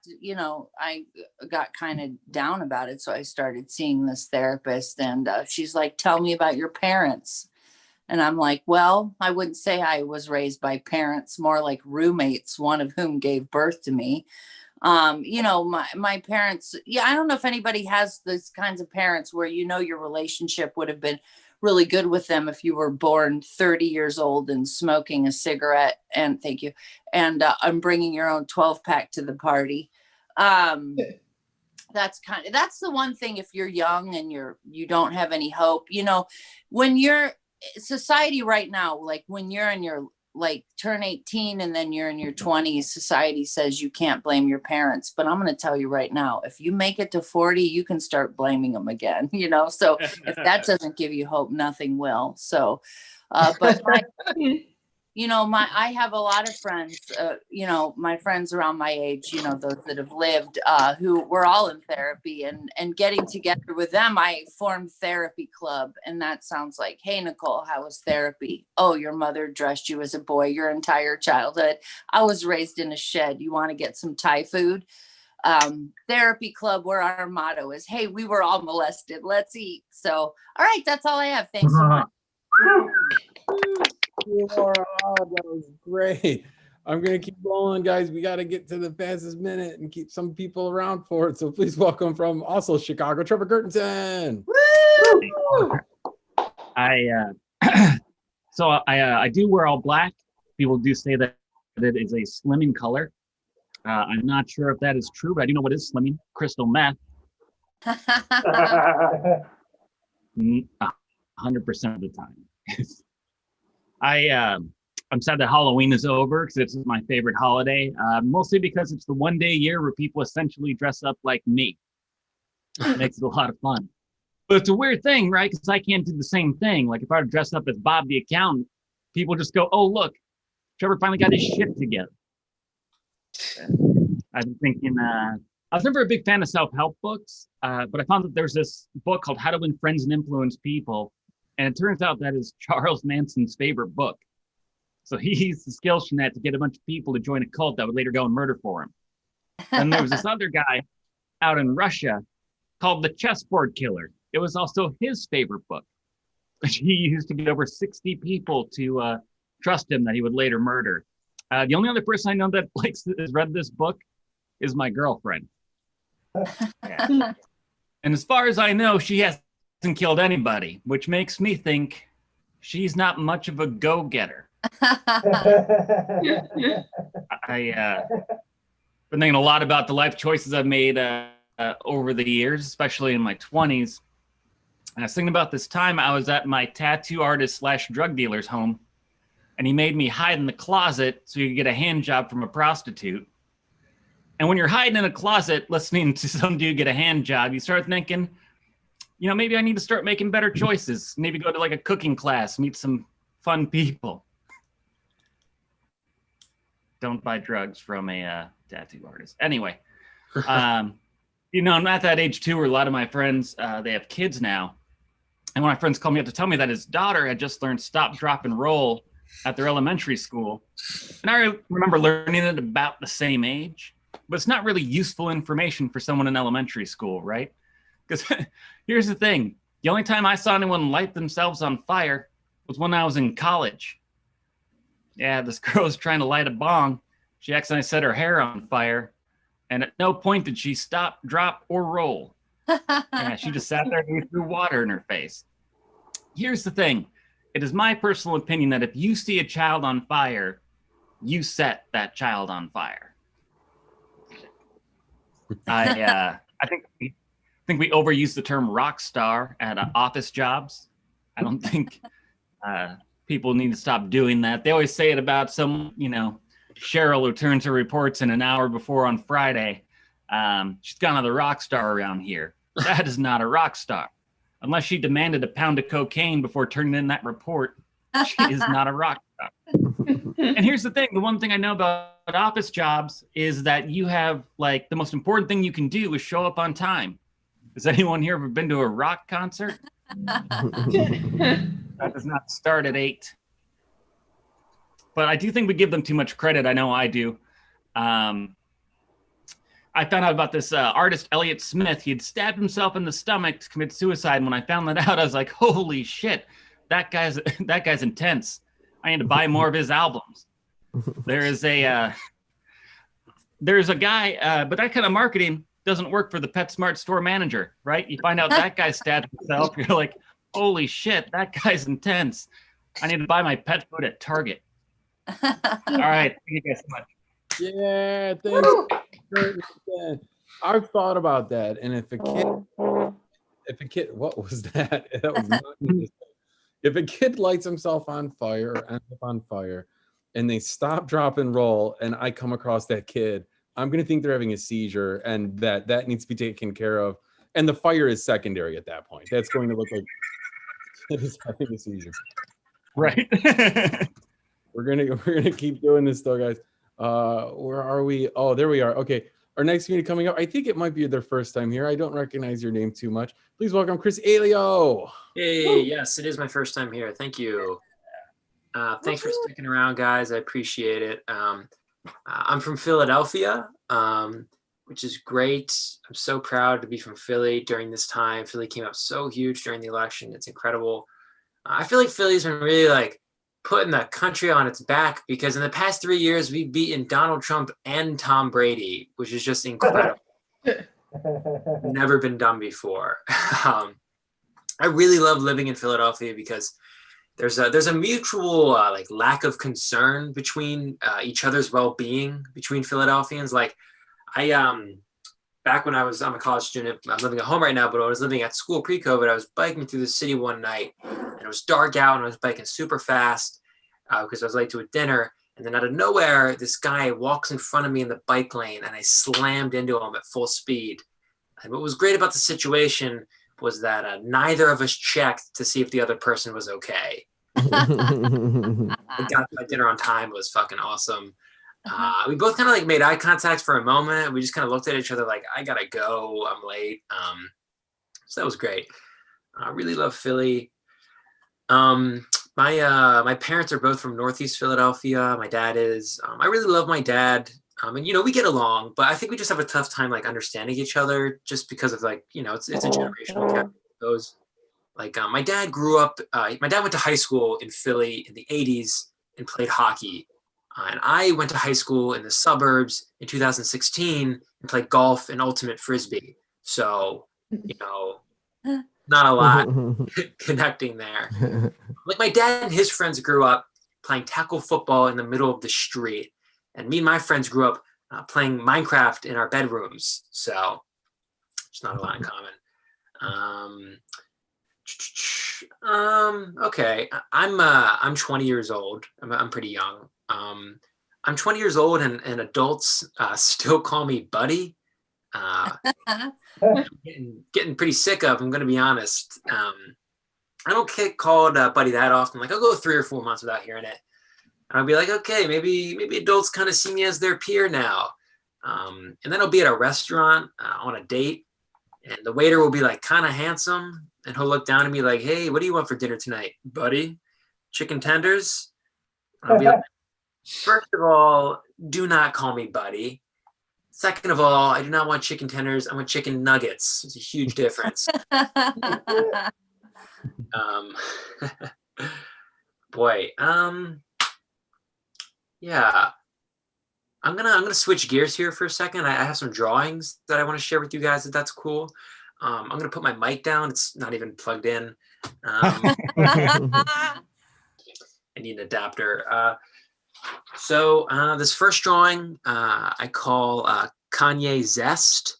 I got kind of down about it. So I started seeing this therapist, and she's like, tell me about your parents. And I'm like, well, I wouldn't say I was raised by parents, more like roommates, one of whom gave birth to me. My parents, I don't know if anybody has these kinds of parents where, your relationship would have been really good with them if you were born 30 years old and smoking a cigarette, and thank you. And I'm bringing your own 12-pack to the party. That's the one thing, if you're young and you don't have any hope, when you're society right now, like when you're in your turn 18 and then you're in your 20s, society says you can't blame your parents. But I'm going to tell you right now, if you make it to 40, you can start blaming them again, so if that doesn't give you hope, nothing will. So, but I have a lot of friends, my friends around my age, those that have lived, who were all in therapy, and getting together with them, I formed therapy club. And that sounds like, hey, Nicole, how was therapy? Oh, your mother dressed you as a boy your entire childhood. I was raised in a shed. You want to get some Thai food? Therapy club, where our motto is, hey, we were all molested. Let's eat. So, all right, that's all I have. Thanks so much. That was great. I'm going to keep rolling, guys. We got to get to the fastest minute and keep some people around for it. So please welcome from also Chicago, Trevor Curtis. I do wear all black. People do say that it is a slimming color. I'm not sure if that is true, but I do know what is slimming: crystal meth. 100% of the time. I'm sad that Halloween is over because it's my favorite holiday, mostly because it's the one day a year where people essentially dress up like me. It makes it a lot of fun. But it's a weird thing, right? Because I can't do the same thing. Like if I were to dress up as Bob the accountant, people just go, oh, look, Trevor finally got his shit together. I've been thinking, I was never a big fan of self-help books, but I found that there's this book called How to Win Friends and Influence People. And it turns out that is Charles Manson's favorite book. So he used the skills from that to get a bunch of people to join a cult that would later go and murder for him. And there was this other guy out in Russia called The Chessboard Killer. It was also his favorite book. He used to get over 60 people to trust him that he would later murder. The only other person I know that has read this book is my girlfriend. Yeah. And as far as I know, she hasn't killed anybody, which makes me think she's not much of a go-getter. I've been thinking a lot about the life choices I've made over the years, especially in my 20s. And I was thinking about this time I was at my tattoo artist / drug dealer's home, and he made me hide in the closet so you could get a hand job from a prostitute. And when you're hiding in a closet listening to some dude get a hand job, you start thinking, you know, maybe I need to start making better choices. Maybe go to like a cooking class, meet some fun people. Don't buy drugs from a tattoo artist. Anyway, you know, I'm at that age too where a lot of my friends, they have kids now. And when my friends called me up to tell me that his daughter had just learned stop, drop, and roll at their elementary school. And I remember learning it about the same age, but it's not really useful information for someone in elementary school, right? Because here's the thing. The only time I saw anyone light themselves on fire was when I was in college. Yeah, this girl was trying to light a bong. She accidentally set her hair on fire. And at no point did she stop, drop, or roll. Yeah, she just sat there and threw water in her face. Here's the thing. It is my personal opinion that if you see a child on fire, you set that child on fire. I think we overuse the term rock star at office jobs. I don't think people need to stop doing that. They always say it about some, you know, Cheryl who turns her reports in an hour before on Friday. She's kind of the rock star around here. That is not a rock star. Unless she demanded a pound of cocaine before turning in that report, she is not a rock star. And here's the thing. The one thing I know about office jobs is that you have, like, the most important thing you can do is show up on time. Has anyone here ever been to a rock concert? That does not start at 8. But I do think we give them too much credit. I know I do. I found out about this artist, Elliott Smith. He had stabbed himself in the stomach to commit suicide. And when I found that out, I was like, holy shit, that guy's intense. I need to buy more of his albums. There's a guy, but that kind of marketing doesn't work for the PetSmart store manager, right? You find out that guy stabbed himself. You're like, holy shit, that guy's intense. I need to buy my pet food at Target. All right. Thank you guys so much. Yeah, thanks. I've thought about that. And if a kid, what was that? That was not me. If a kid lights himself on fire or ends up on fire and they stop, drop, and roll, and I come across that kid, I'm going to think they're having a seizure and that needs to be taken care of. And the fire is secondary at that point. That's going to look like it is having a seizure. Right. We're gonna keep doing this though, guys. Where are we? Oh, there we are. Okay. Our next community coming up. I think it might be their first time here. I don't recognize your name too much. Please welcome Chris Alio. Hey, yes, it is my first time here. Thank you. Thanks for sticking around, guys. I appreciate it. I'm from Philadelphia, which is great. I'm so proud to be from Philly during this time. Philly came out so huge during the election. It's incredible. I feel like Philly's been really like putting the country on its back because in the past 3 years, we've beaten Donald Trump and Tom Brady, which is just incredible. Never been done before. I really love living in Philadelphia because there's a mutual like lack of concern between each other's well-being between Philadelphians. Like back when I'm a college student, I'm living at home right now, but when I was living at school pre-COVID, I was biking through the city one night and it was dark out and I was biking super fast because I was late to a dinner. And then out of nowhere, this guy walks in front of me in the bike lane and I slammed into him at full speed. And what was great about the situation was that neither of us checked to see if the other person was okay. I got my dinner on time. It was fucking awesome. We both kind of like made eye contact for a moment. We just kind of looked at each other like, I gotta go, I'm late. So that was great. I really love Philly. My parents are both from Northeast Philadelphia. My dad is. I really love my dad. And you know, we get along, but I think we just have a tough time like understanding each other just because of like, you know, it's a generational gap. Those like my dad grew up. My dad went to high school in Philly in the 80s and played hockey. And I went to high school in the suburbs in 2016 and played golf and ultimate frisbee. So, you know, not a lot connecting there. Like my dad and his friends grew up playing tackle football in the middle of the street. And me and my friends grew up playing Minecraft in our bedrooms. So it's not a lot in common. Okay. I'm 20 years old. I'm pretty young. I'm 20 years old and adults still call me buddy. Getting pretty sick of, I'm gonna be honest. I don't get called buddy that often. Like I'll go 3 or 4 months without hearing it. And I'll be like, okay, maybe adults kind of see me as their peer now. And then I'll be at a restaurant on a date, and the waiter will be like kind of handsome, and he'll look down at me like, hey, what do you want for dinner tonight, buddy? Chicken tenders? And I'll be like, first of all, do not call me buddy. Second of all, I do not want chicken tenders. I want chicken nuggets. It's a huge difference. Boy, yeah. I'm gonna switch gears here for a second. I have some drawings that I want to share with you guys, if that's cool. I'm gonna put my mic down. It's not even plugged in. I need an adapter. So this first drawing I call Kanye Zest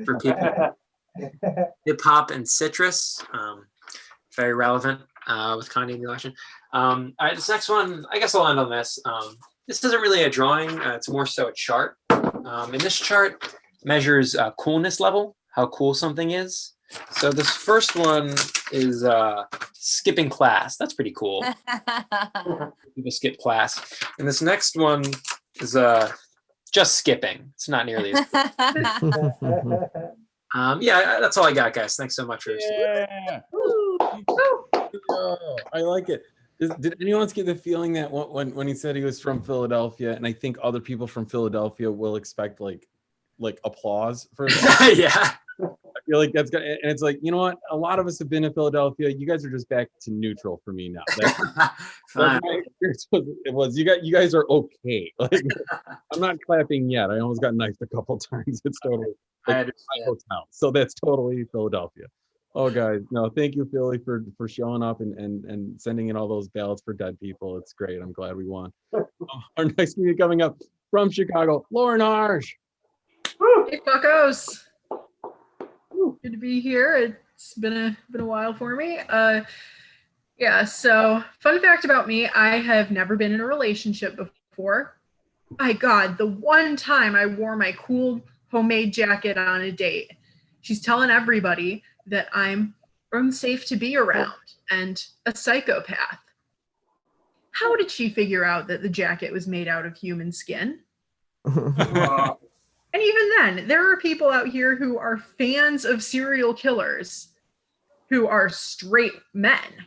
for people. Hip hop and citrus, very relevant with Kanye in the election. All right, this next one, I guess I'll end on this. This isn't really a drawing, it's more so a chart. And this chart measures coolness level, how cool something is. So this first one is skipping class. That's pretty cool. People skip class. And this next one is just skipping. It's not nearly as cool. Yeah, that's all I got, guys. Thanks so much for Yeah. I like it. Did anyone else get the feeling that when he said he was from Philadelphia, and I think other people from Philadelphia will expect like applause for it? Yeah. I feel like that's good. And it's like, you know what? A lot of us have been in Philadelphia. You guys are just back to neutral for me now. That's my experience was you guys are okay. Like, I'm not clapping yet. I almost got knifed a couple times. It's totally my hotel. So that's totally Philadelphia. Oh, guys, no, thank you, Philly, for showing up and sending in all those ballots for dead people. It's great. I'm glad we won. Our next meeting coming up from Chicago, Lauren Arge. Hey, fuckos. Good to be here. It's been a while for me. Yeah, so fun fact about me, I have never been in a relationship before. My God, the one time I wore my cool homemade jacket on a date, she's telling everybody that I'm unsafe to be around and a psychopath. How did she figure out that the jacket was made out of human skin? And even then, there are people out here who are fans of serial killers who are straight men,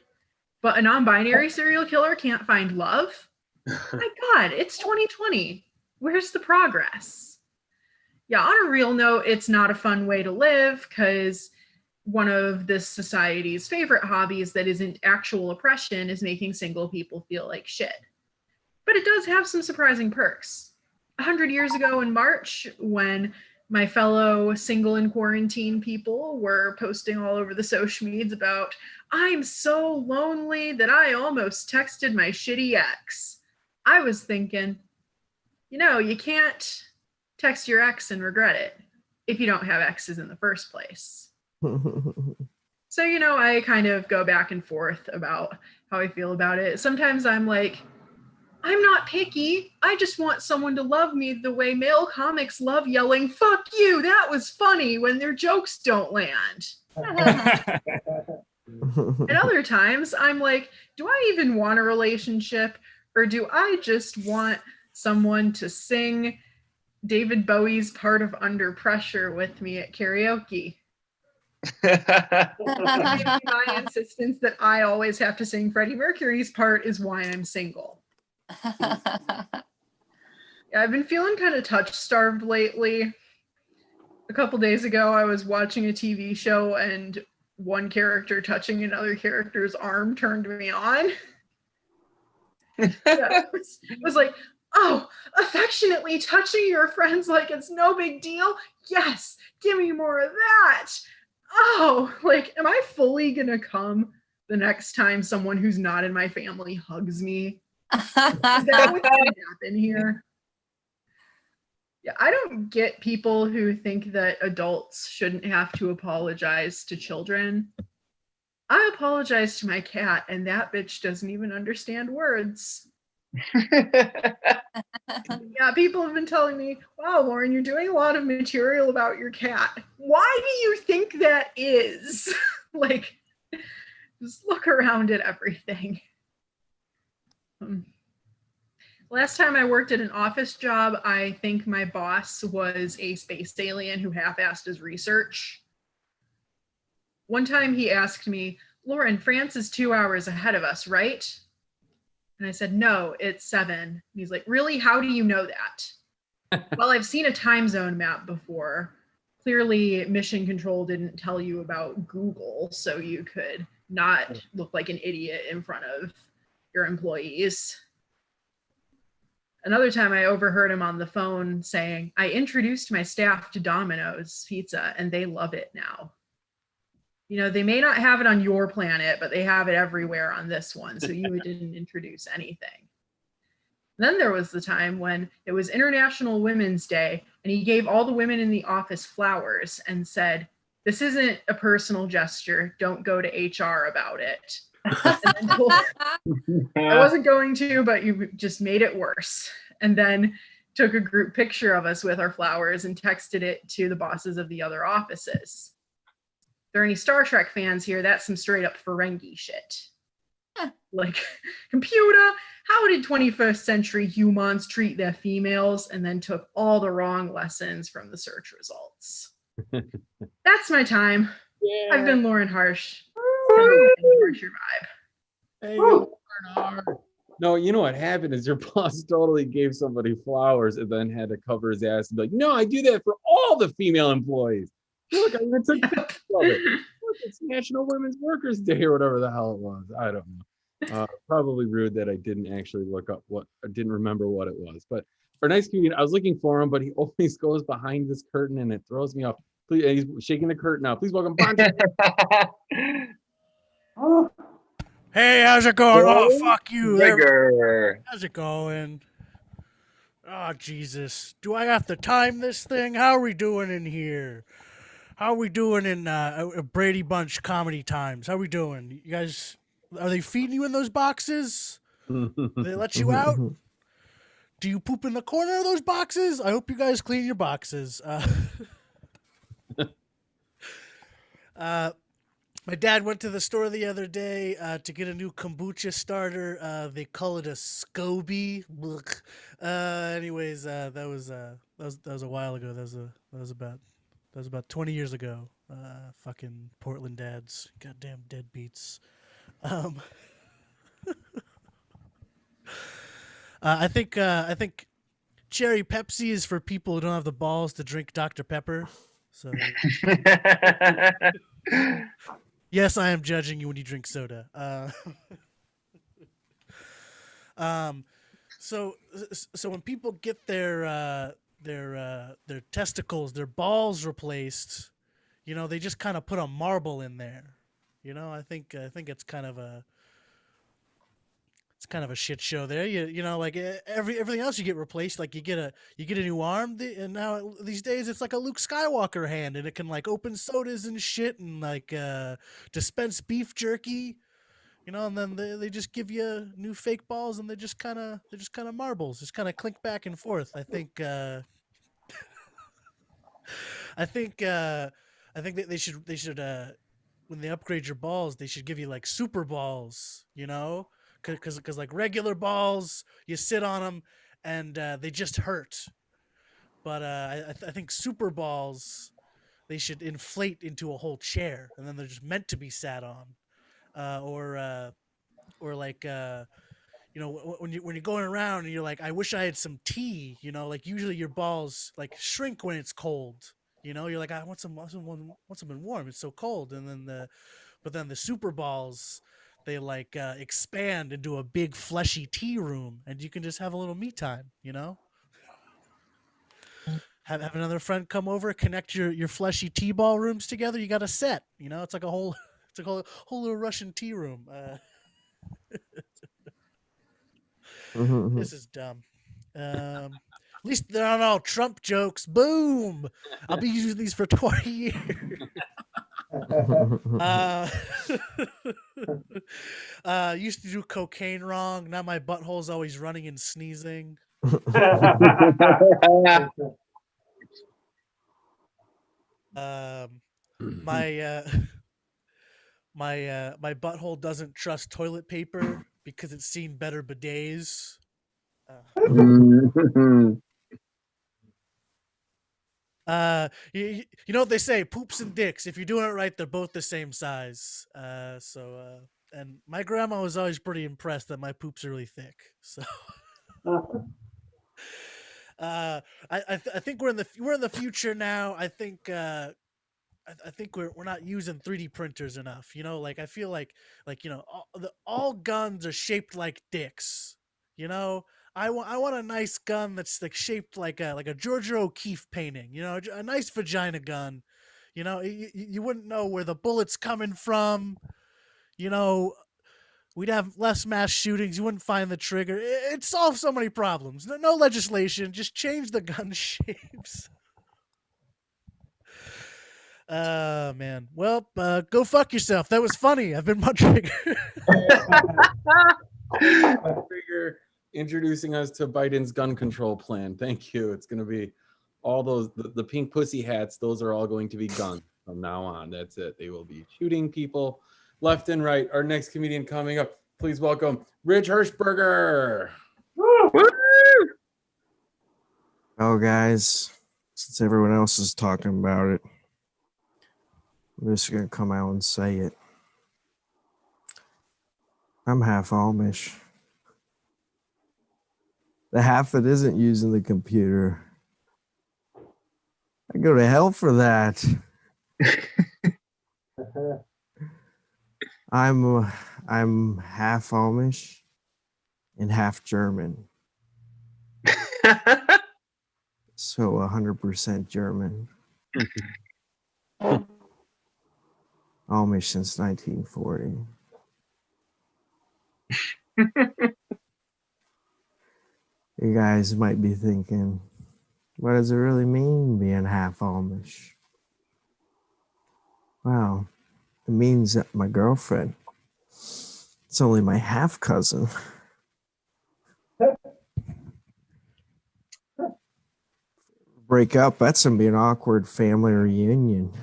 but a non-binary serial killer can't find love? My God, it's 2020. Where's the progress? Yeah, on a real note, it's not a fun way to live because one of this society's favorite hobbies that isn't actual oppression is making single people feel like shit. But it does have some surprising perks. 100 years ago in March, when my fellow single and quarantine people were posting all over the social medias about, I'm so lonely that I almost texted my shitty ex, I was thinking, you know, you can't text your ex and regret it if you don't have exes in the first place. So, you know, I kind of go back and forth about how I feel about it. Sometimes I'm like, I'm not picky. I just want someone to love me the way male comics love yelling, fuck you, that was funny, when their jokes don't land. And other times I'm like, do I even want a relationship, or do I just want someone to sing David Bowie's part of Under Pressure with me at karaoke? My insistence that I always have to sing Freddie Mercury's part is why I'm single. Yeah, I've been feeling kind of touch-starved lately. A couple days ago, I was watching a TV show and one character touching another character's arm turned me on. Yeah, it was like, oh, affectionately touching your friends like it's no big deal? Yes, give me more of that. Oh, like, am I fully gonna come the next time someone who's not in my family hugs me? Is that what's gonna happen here? Yeah, I don't get people who think that adults shouldn't have to apologize to children. I apologize to my cat, and that bitch doesn't even understand words. Yeah, people have been telling me, wow, Lauren, you're doing a lot of material about your cat. Why do you think that is? Like, just look around at everything. Last time I worked at an office job, I think my boss was a space alien who half-assed his research. One time he asked me, Lauren, France is 2 hours ahead of us, right? And I said, no, it's 7. And he's like, really? How do you know that? Well, I've seen a time zone map before. Clearly, Mission Control didn't tell you about Google, so you could not look like an idiot in front of your employees. Another time I overheard him on the phone saying, I introduced my staff to Domino's Pizza and they love it now. You know, they may not have it on your planet, but they have it everywhere on this one. So you didn't introduce anything. Then there was the time when it was International Women's Day and he gave all the women in the office flowers and said, this isn't a personal gesture. Don't go to HR about it. I wasn't going to, but you just made it worse. And then took a group picture of us with our flowers and texted it to the bosses of the other offices. If there are any Star Trek fans here, that's some straight up Ferengi shit. Like, computer, how did 21st century humans treat their females? And then took all the wrong lessons from the search results. That's my time. Yeah. I've been Lauren Harsh. Harsh your vibe. Hey, Lauren Harsh. No, you know what happened is your boss totally gave somebody flowers and then had to cover his ass and be like, no, I do that for all the female employees. Look, I even took pictures of it. Look, it's National Women's Workers Day or whatever the hell it was. I don't know. Probably rude that I didn't actually look up I didn't remember what it was. But our nice comedian, I was looking for him, but he always goes behind this curtain and it throws me off. Please, he's shaking the curtain out. Please welcome Poncho. Hey, how's it going? Oh, fuck you. Rigger. How's it going? Oh, Jesus. Do I have to time this thing? How are we doing in here? How are we doing in Brady Bunch comedy times? How are we doing? You guys, are they feeding you in those boxes? They let you out? Do you poop in the corner of those boxes? I hope you guys clean your boxes. My dad went to the store the other day to get a new kombucha starter. They call it a SCOBY. Anyways, that was a while ago. That was about 20 years ago. Fucking Portland dads, goddamn deadbeats. I think cherry Pepsi is for people who don't have the balls to drink Dr. Pepper. So. Yes, I am judging you when you drink soda. So when people get their testicles, their balls replaced, you know, they just kind of put a marble in there. You know, I think it's kind of a shit show there. You know, like everything else you get replaced. Like you get a new arm, and now these days it's like a Luke Skywalker hand, and it can like open sodas and shit, and like dispense beef jerky. You know, and then they just give you new fake balls, and they're just kind of marbles, just kind of clink back and forth. I think that they should when they upgrade your balls, they should give you like super balls. You know. Because like regular balls, you sit on them and they just hurt. But I think super balls, they should inflate into a whole chair, and then they're just meant to be sat on. Or like you know, when you're going around and you're like, I wish I had some tea. You know, like usually your balls like shrink when it's cold. You know, you're like, I want something warm. It's so cold, and then the super balls, they like expand into a big fleshy tea room, and you can just have a little me time, you know. Have another friend come over, connect your fleshy tea ball rooms together. You got a set, you know. It's like a whole little Russian tea room. This is dumb. At least they're not all Trump jokes. Boom! I'll be using these for 20 years. Used to do cocaine wrong. Now my butthole's always running and sneezing. My my butthole doesn't trust toilet paper because it's seen better bidets. You know what they say, poops and dicks. If you're doing it right, they're both the same size. And my grandma was always pretty impressed that my poops are really thick. So I think we're in the future now. I think I think we're not using 3D printers enough. You know, like I feel like you know all guns are shaped like dicks. You know, I want a nice gun that's like shaped like a Georgia O'Keeffe painting. You know, a nice vagina gun. You know, you wouldn't know where the bullet's coming from. You know, we'd have less mass shootings. You wouldn't find the trigger. It solves so many problems. No legislation, just change the gun shapes. Man. Well, go fuck yourself. That was funny. I've been much bigger. Trigger introducing us to Biden's gun control plan. Thank you. It's going to be all those the pink pussy hats. Those are all going to be guns from now on. That's it. They will be shooting people left and right. Our next comedian coming up. Please welcome Rich Hirschberger. Oh, guys, since everyone else is talking about it, I'm just going to come out and say it. I'm half Amish. The half that isn't using the computer. I go to hell for that. I'm half Amish and half German. So 100% German. Amish since 1940. You guys might be thinking, what does it really mean being half Amish? Well, it means that my girlfriend, it's only my half cousin. Break up, that's gonna be an awkward family reunion.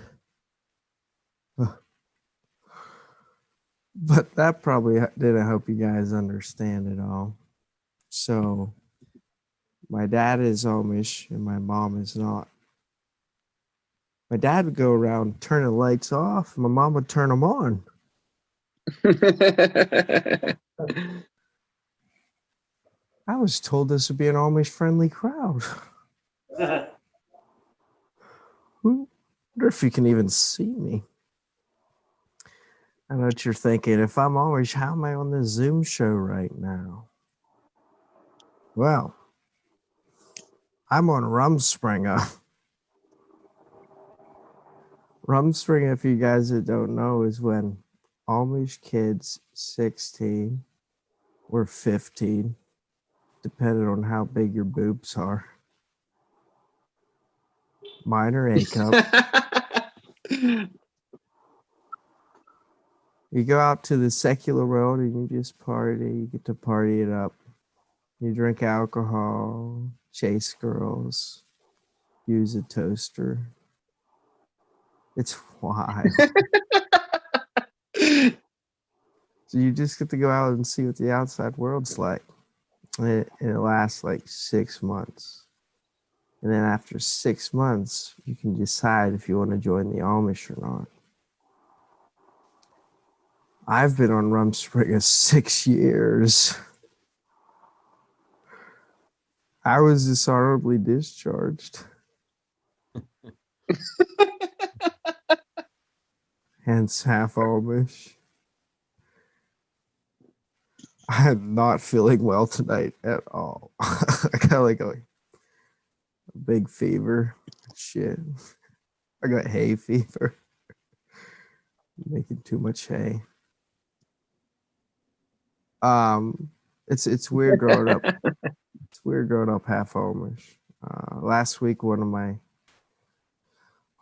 But that probably didn't help you guys understand it all. So, my dad is Amish and my mom is not. My dad would go around turning lights off, and my mom would turn them on. I was told this would be an Amish-friendly crowd. I wonder if you can even see me. I know what you're thinking. If I'm Amish, how am I on this Zoom show right now? Well, I'm on Rumspringa. Rumspringa, if you guys that don't know, is when Amish kids 16 or 15, depending on how big your boobs are. Mine are A cup. You go out to the secular world and you just party. You get to party it up. You drink alcohol, chase girls, use a toaster. It's wild. So you just get to go out and see what the outside world's like. And it lasts like 6 months. And then after 6 months, you can decide if you want to join the Amish or not. I've been on Rumspringa 6 years. I was dishonorably discharged. Hence half Amish. I'm not feeling well tonight at all. I got like a big fever. Shit. I got hay fever. Making too much hay. It's weird growing up. It's weird growing up half Amish. Last week, one of my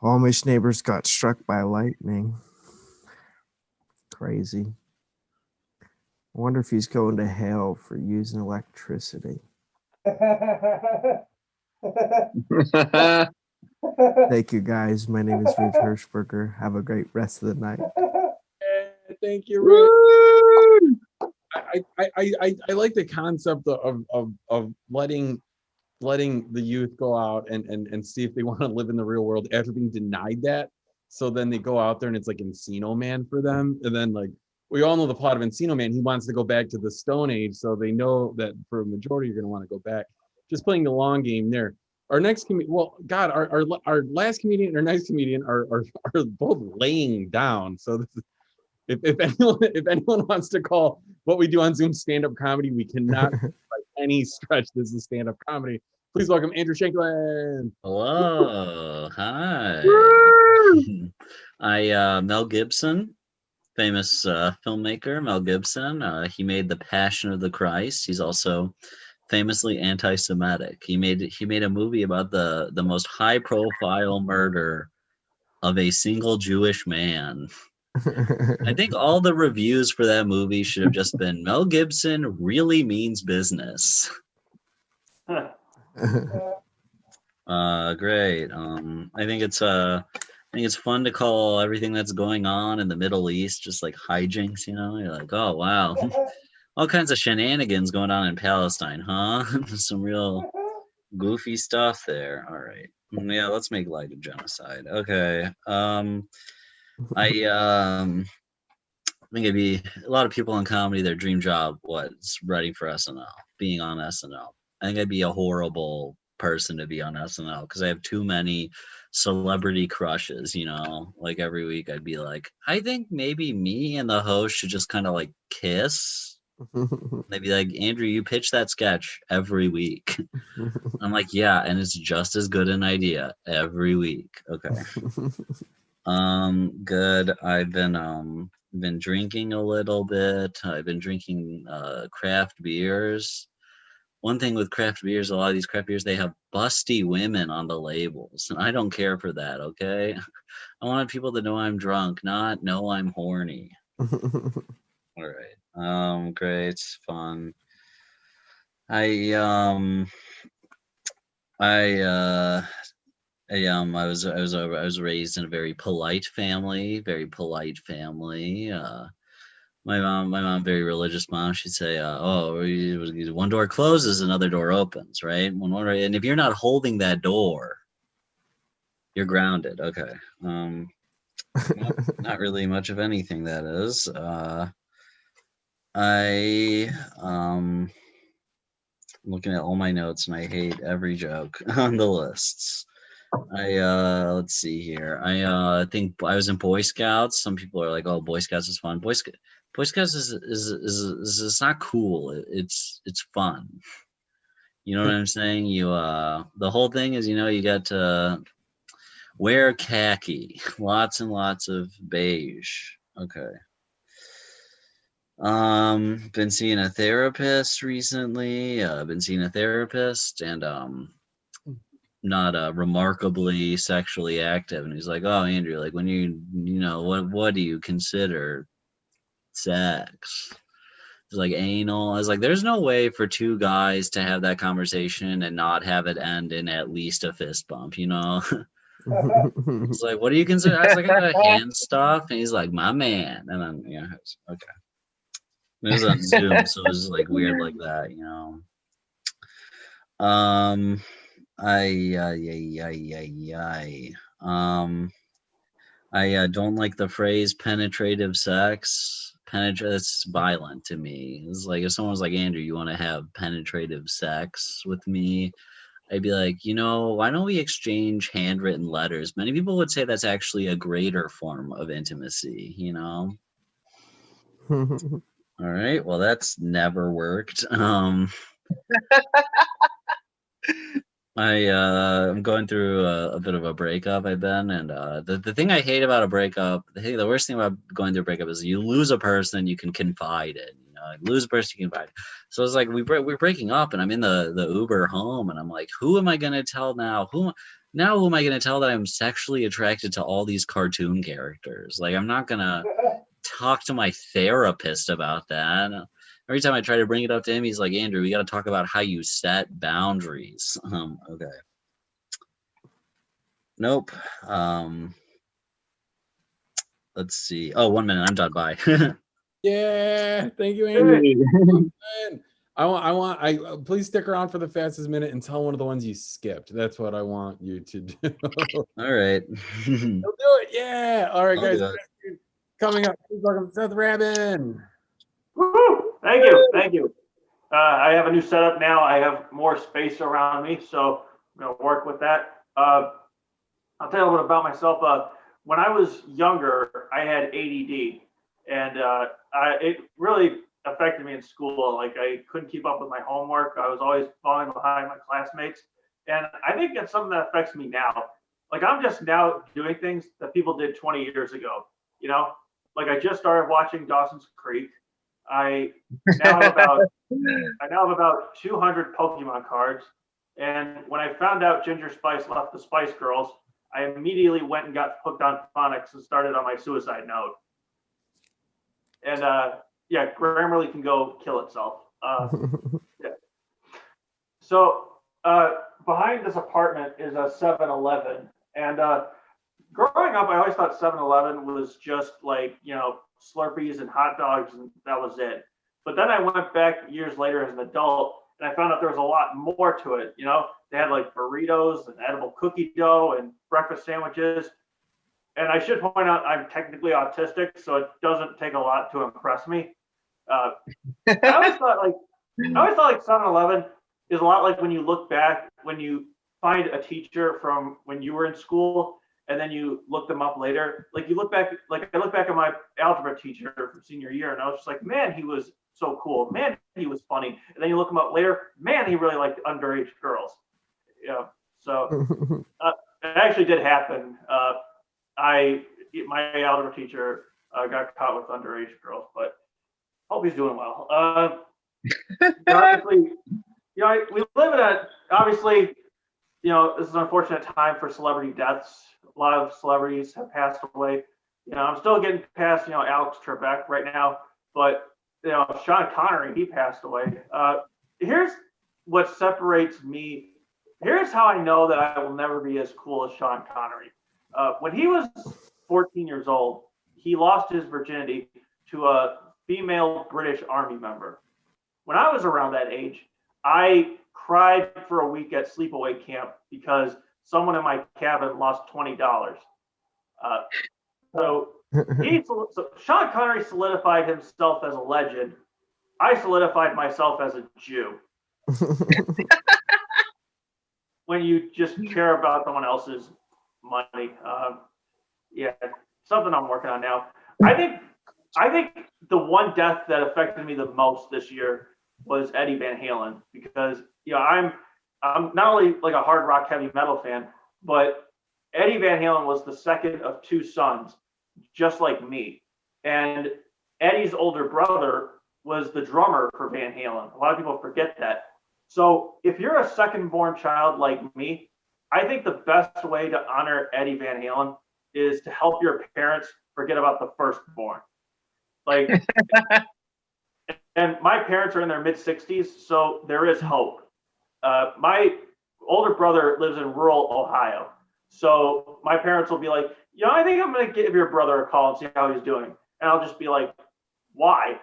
Amish neighbors got struck by lightning. Crazy. I wonder if he's going to hell for using electricity. Thank you, guys. My name is Rich Hirschberger. Have a great rest of the night. Thank you, Rick. I like the concept of letting the youth go out and see if they want to live in the real world after being denied that. So then they go out there and it's like Encino Man for them. And then like we all know the plot of Encino Man. He wants to go back to the Stone Age. So they know that for a majority, you're going to want to go back. Just playing the long game there. Our next comedian, well, God, our last comedian and our next comedian are both laying down. So this is, if anyone wants to call what we do on Zoom stand-up comedy, we cannot by any stretch this is stand-up comedy. Please welcome Andrew Shanklin. Hello, hi. Mel Gibson, famous filmmaker Mel Gibson. He made The Passion of the Christ. He's also famously anti-Semitic. He made a movie about the most high-profile murder of a single Jewish man. I think all the reviews for that movie should have just been Mel Gibson really means business. Great. I think it's fun to call everything that's going on in the Middle East just like hijinks, you know? You're like, oh wow. All kinds of shenanigans going on in Palestine, huh? Some real goofy stuff there. All right. Yeah, let's make light of genocide. Okay. I think it'd be a lot of people in comedy, their dream job was writing for SNL, being on SNL. I think I'd be a horrible person to be on SNL because I have too many celebrity crushes, you know? Like every week I'd be like, I think maybe me and the host should just kind of like kiss. They'd be like, Andrew, you pitch that sketch every week. I'm like, yeah, and it's just as good an idea every week. Okay. Good. I've been drinking a little bit. I've been drinking craft beers. One thing with craft beers, a lot of these craft beers, they have busty women on the labels, and I don't care for that. Okay, I want people to know I'm drunk, not know I'm horny. All right. Great, fun. I was raised in a very polite family. My mom, very religious mom. She'd say, one door closes, another door opens, right? And if you're not holding that door, you're grounded. Okay. Not really much of anything that is. I'm looking at all my notes and I hate every joke on the lists. Let's see here. I think I was in Boy Scouts. Some people are like, "Oh, Boy Scouts is fun." Boy Scouts is not cool. It's fun. You know what I'm saying? The whole thing is, you got to wear khaki, lots and lots of beige. Okay. Been seeing a therapist recently. Been seeing a therapist and not remarkably sexually active. And he's like, "Oh, Andrew, like when what do you consider sex?" It's like anal. I was like, there's no way for two guys to have that conversation and not have it end in at least a fist bump, you know? It's like, what do you consider? I was like, I got hand stuff. And he's like, my man. And then, okay. It was on Zoom, so it was like weird like that, you know? I don't like the phrase penetrative sex. It's violent to me. It's like if someone was like, Andrew, you want to have penetrative sex with me? I'd be like, why don't we exchange handwritten letters? Many people would say that's actually a greater form of intimacy, you know? All right. Well, that's never worked. I'm going through a bit of a breakup. I've been, and the thing I hate about a breakup, the worst thing about going through a breakup is you lose a person you can confide in. lose a person you can find. So it's like we're breaking up, and I'm in the Uber home, and I'm like, who am I gonna tell now? Who am I gonna tell that I'm sexually attracted to all these cartoon characters? Like, I'm not gonna talk to my therapist about that. Every time I try to bring it up to him, he's like, Andrew, we got to talk about how you set boundaries. Okay. Nope. Let's see. Oh, 1 minute. I'm done. Bye. Yeah, thank you, Andrew. I please stick around for the fastest minute and tell one of the ones you skipped. That's what I want you to do. All right. You'll do it. Yeah. All right, I'll guys. do it. Coming up, please welcome Seth Rabin. Woo! Thank you. Thank you. I have a new setup now. I have more space around me, so I'm going to work with that. I'll tell you a little bit about myself. When I was younger, I had ADD, and it really affected me in school. Like, I couldn't keep up with my homework. I was always falling behind my classmates, and I think that's something that affects me now. Like, I'm just now doing things that people did 20 years ago. You know, like, I just started watching Dawson's Creek. I now have about 200 Pokemon cards, and when I found out Ginger Spice left the Spice Girls, I immediately went and got hooked on phonics and started on my suicide note. And yeah, Grammarly can go kill itself. Yeah. So behind this apartment is a 7-Eleven, and growing up, I always thought 7-Eleven was just like, you know, Slurpees and hot dogs, and that was it. But then I went back years later as an adult, and I found out there was a lot more to it. You know, they had like burritos and edible cookie dough and breakfast sandwiches. And I should point out, I'm technically autistic, so it doesn't take a lot to impress me. I always thought like 7-Eleven is a lot like when you look back, when you find a teacher from when you were in school, and then you look them up later. Like, you look back, like I look back at my algebra teacher from senior year, and I was just like, man, he was so cool. Man, he was funny. And then you look him up later, man, he really liked underage girls. Yeah. So it actually did happen. My algebra teacher got caught with underage girls, but hope he's doing well. Obviously, you know, we live in obviously, you know, this is an unfortunate time for celebrity deaths. A lot of celebrities have passed away. You know, I'm still getting past, you know, Alex Trebek right now, but, you know, Sean Connery, he passed away. Here's what separates me. Here's how I know that I will never be as cool as Sean Connery. When he was 14 years old, he lost his virginity to a female British Army member. When I was around that age, I cried for a week at sleepaway camp because someone in my cabin lost $20. So Sean Connery solidified himself as a legend. I solidified myself as a Jew. When you just care about someone else's money. Yeah, something I'm working on now. I think the one death that affected me the most this year was Eddie Van Halen, because, you know, I'm not only like a hard rock heavy metal fan, but Eddie Van Halen was the second of two sons, just like me. And Eddie's older brother was the drummer for Van Halen. A lot of people forget that. So if you're a second born child like me, I think the best way to honor Eddie Van Halen is to help your parents forget about the firstborn. Like, and my parents are in their mid-60s, so there is hope. My older brother lives in rural Ohio, so my parents will be like, you know, I think I'm gonna give your brother a call and see how he's doing, and I'll just be like, why?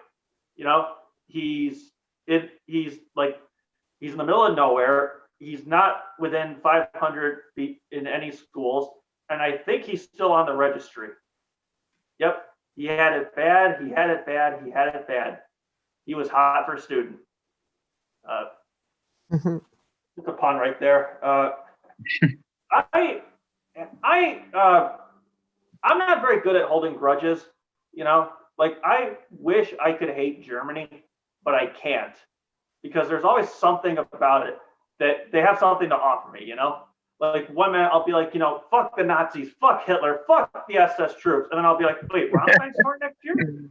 You know, he's in the middle of nowhere. He's not within 500 feet in any schools, and I think he's still on the registry. Yep, he had it bad. He had it bad. He had it bad. He was hot for a student. It's a pun right there. I'm not very good at holding grudges. You know, like, I wish I could hate Germany, but I can't, because there's always something about it that they have something to offer me. You know, like, one minute I'll be like, you know, fuck the Nazis, fuck Hitler, fuck the SS troops, and then I'll be like, wait, Rammstein's tour next year?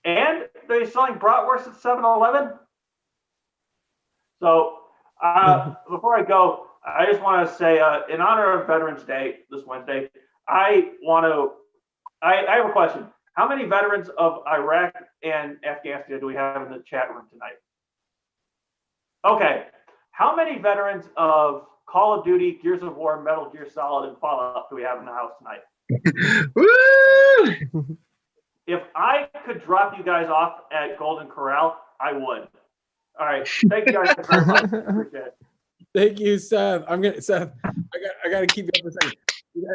And they're selling bratwurst at 7-Eleven. So before I go, I just want to say, in honor of Veterans Day this Wednesday, I have a question. How many veterans of Iraq and Afghanistan do we have in the chat room tonight? Okay. How many veterans of Call of Duty, Gears of War, Metal Gear Solid, and Fallout do we have in the house tonight? Woo! If I could drop you guys off at Golden Corral, I would. All right. Thank you guys very much. Appreciate it. Thank you, Seth. Seth. I got to keep you up a second.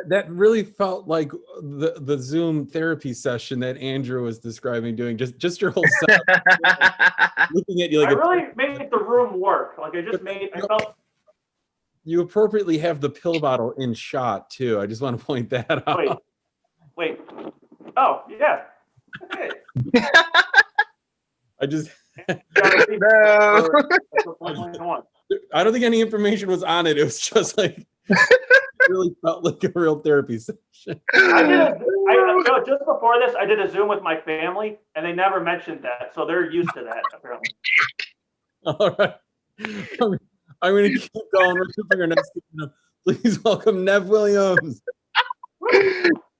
That really felt like the Zoom therapy session that Andrew was describing doing. Just your whole setup. Looking at you like I really made the room work. Like I felt. You appropriately have the pill bottle in shot too. I just want to point that out. Wait. Oh yeah. Hey. I just. No. I don't think any information was on it. It was just like it really felt like a real therapy session. Just before this, I did a Zoom with my family, and they never mentioned that, so they're used to that apparently. All right, I'm going to keep going. We're keeping our next. Please welcome Nev Williams.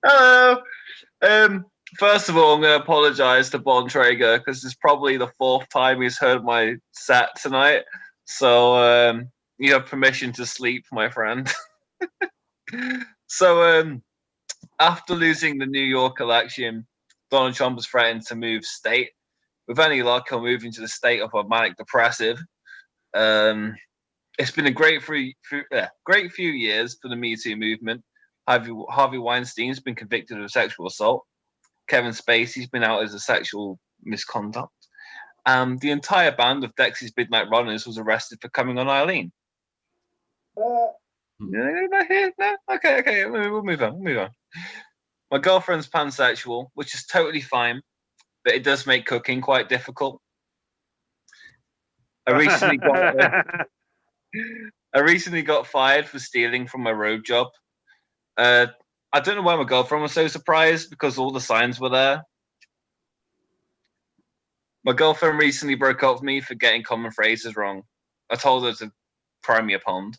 Hello. First of all, I'm going to apologize to Bon Traeger because it's probably the 4th time he's heard my set tonight. So you have permission to sleep, my friend. So after losing the New York election, Donald Trump was threatened to move state. With any luck, he'll move into the state of a manic depressive. It's been a great few years for the Me Too movement. Harvey Weinstein's been convicted of sexual assault. Kevin Spacey's been out as a sexual misconduct. The entire band of Dexy's Midnight Runners was arrested for coming on Eileen. No? Okay, we'll move on. My girlfriend's pansexual, which is totally fine, but it does make cooking quite difficult. I recently got fired for stealing from my road job. I don't know why my girlfriend was so surprised because all the signs were there. My girlfriend recently broke up with me for getting common phrases wrong. I told her to cry me a pond.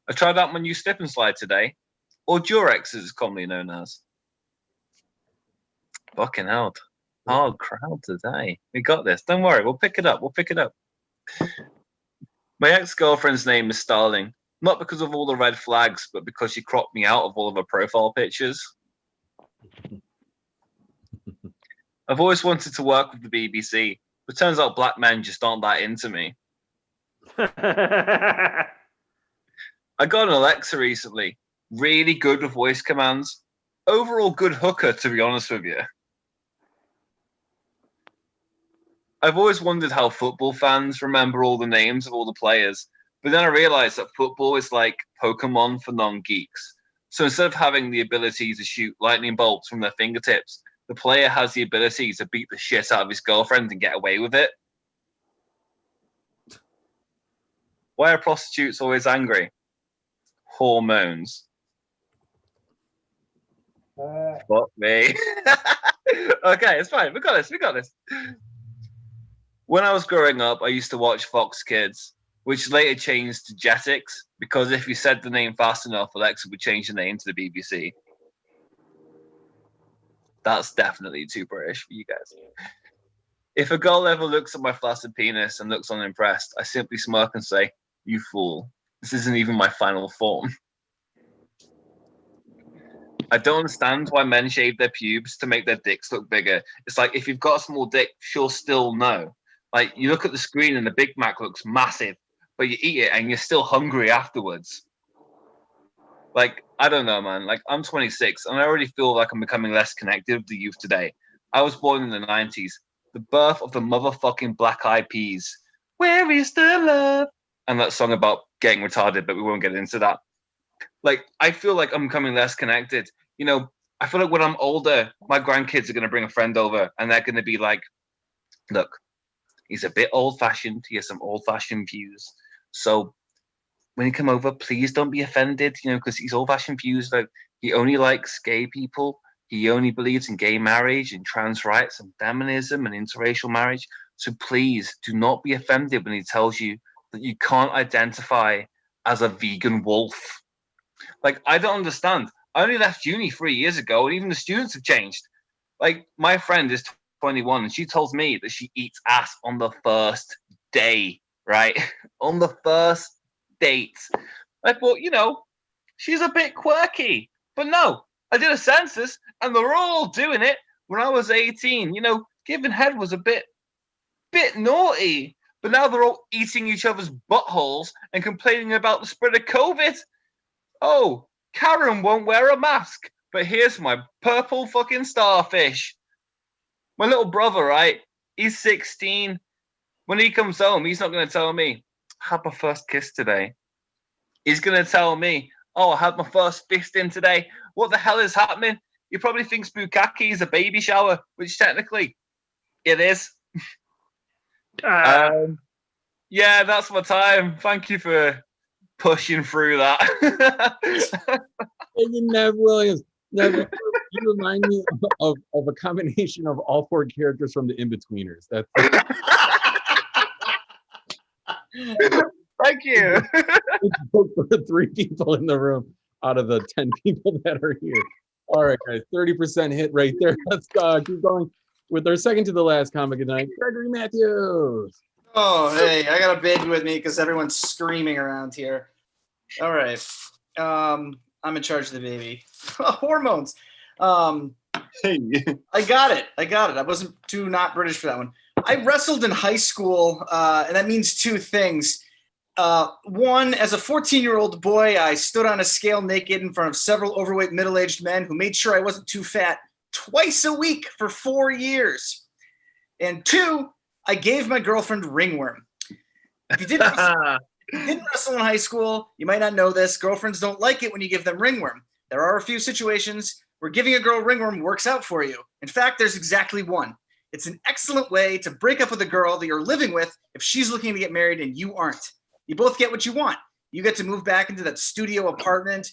I tried out my new slip and slide today, or Durex as it's commonly known as. Fucking hell. Hard crowd today. We got this. Don't worry, we'll pick it up. My ex-girlfriend's name is Starling. Not because of all the red flags, but because she cropped me out of all of her profile pictures. I've always wanted to work with the BBC, but turns out black men just aren't that into me. I got an Alexa recently. Really good with voice commands. Overall good hooker, to be honest with you. I've always wondered how football fans remember all the names of all the players. But then I realized that football is like Pokemon for non-geeks. So instead of having the ability to shoot lightning bolts from their fingertips, the player has the ability to beat the shit out of his girlfriend and get away with it. Why are prostitutes always angry? Hormones. Fuck me. Okay, it's fine. We got this. When I was growing up, I used to watch Fox Kids, which later changed to Jetix, because if you said the name fast enough, Alexa would change the name to the BBC. That's definitely too British for you guys. If a girl ever looks at my flaccid penis and looks unimpressed, I simply smirk and say, "You fool. This isn't even my final form." I don't understand why men shave their pubes to make their dicks look bigger. It's like, if you've got a small dick, she'll still know. Like, you look at the screen and the Big Mac looks massive, but you eat it and you're still hungry afterwards. Like, I don't know, man. Like, I'm 26 and I already feel like I'm becoming less connected with the youth today. I was born in the 90s. The birth of the motherfucking Black Eyed Peas. Where is the love? And that song about getting retarded, but we won't get into that. Like, I feel like I'm becoming less connected. You know, I feel like when I'm older, my grandkids are going to bring a friend over and they're going to be like, look, he's a bit old-fashioned. He has some old-fashioned views. So when you come over, please don't be offended, you know, because he's old-fashioned views. Like, he only likes gay people. He only believes in gay marriage and trans rights and feminism and interracial marriage. So please do not be offended when he tells you that you can't identify as a vegan wolf. Like, I don't understand. I only left uni 3 years ago, and even the students have changed. Like, my friend is 21, and she tells me that she eats ass on the first day, right? On the first date. I thought, you know, she's a bit quirky. But no, I did a census, and they're all doing it when I was 18. You know, giving head was a bit naughty. But now they're all eating each other's buttholes and complaining about the spread of COVID. Oh, Karen won't wear a mask, but here's my purple fucking starfish. My little brother, right? He's 16. When he comes home, he's not going to tell me, I had my first kiss today. He's going to tell me, oh, I had my first fist in today. What the hell is happening? He probably thinks bukkake is a baby shower, which technically it is. Yeah, that's my time. Thank you for pushing through that. Nev Williams. Nev, you remind me of a combination of all four characters from the In-Betweeners. That's Thank you. for the 3 people in the room out of the 10 people that are here. All right, guys, 30% hit right there. Let's keep going with our second to the last comic of the night, Gregory Matthews. Oh, hey, I got a baby with me because everyone's screaming around here. All right. I'm in charge of the baby. Hormones. Hey. I got it. I wasn't too not British for that one. I wrestled in high school, and that means 2 things. One, as a 14-year-old boy, I stood on a scale naked in front of several overweight middle-aged men who made sure I wasn't too fat twice a week for 4 years. And 2, I gave my girlfriend ringworm. If you didn't wrestle in high school, you might not know this. Girlfriends don't like it when you give them ringworm. There are a few situations where giving a girl ringworm works out for you. In fact, there's exactly one. It's an excellent way to break up with a girl that you're living with if she's looking to get married and you aren't. You both get what you want. You get to move back into that studio apartment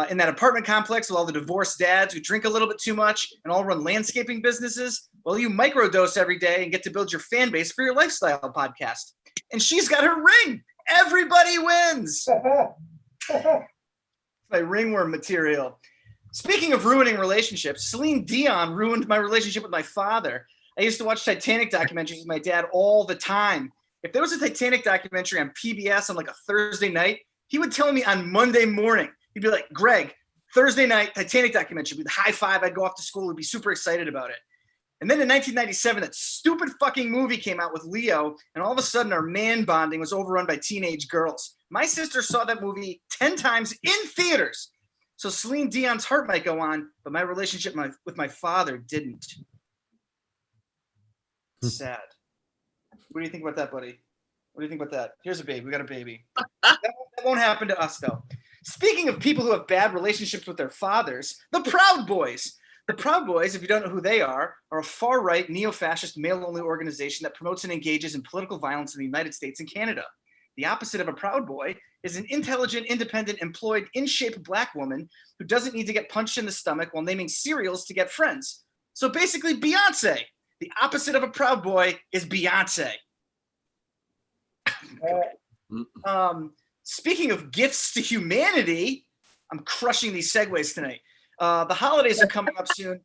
in that apartment complex with all the divorced dads who drink a little bit too much and all run landscaping businesses. Well, you microdose every day and get to build your fan base for your lifestyle podcast. And she's got her ring. Everybody wins. My ringworm material. Speaking of ruining relationships, Celine Dion ruined my relationship with my father. I used to watch Titanic documentaries with my dad all the time. If there was a Titanic documentary on PBS on like a Thursday night, he would tell me on Monday morning. He'd be like, Greg, Thursday night, Titanic documentary. We'd high five. I'd go off to school. We'd be super excited about it. And then in 1997, that stupid fucking movie came out with Leo, and all of a sudden our man bonding was overrun by teenage girls. My sister saw that movie 10 times in theaters. So Celine Dion's heart might go on, but my relationship with my father didn't. Sad. What do you think about that, buddy? What do you think about that? Here's a baby. We got a baby. That won't happen to us, though. Speaking of people who have bad relationships with their fathers, the Proud Boys. The Proud Boys, if you don't know who they are a far-right, neo-fascist, male-only organization that promotes and engages in political violence in the United States and Canada. The opposite of a Proud Boy is an intelligent, independent, employed, in-shape black woman who doesn't need to get punched in the stomach while naming cereals to get friends. So basically, Beyonce. The opposite of a Proud Boy is Beyonce. Speaking of gifts to humanity, I'm crushing these segues tonight. The holidays are coming up soon.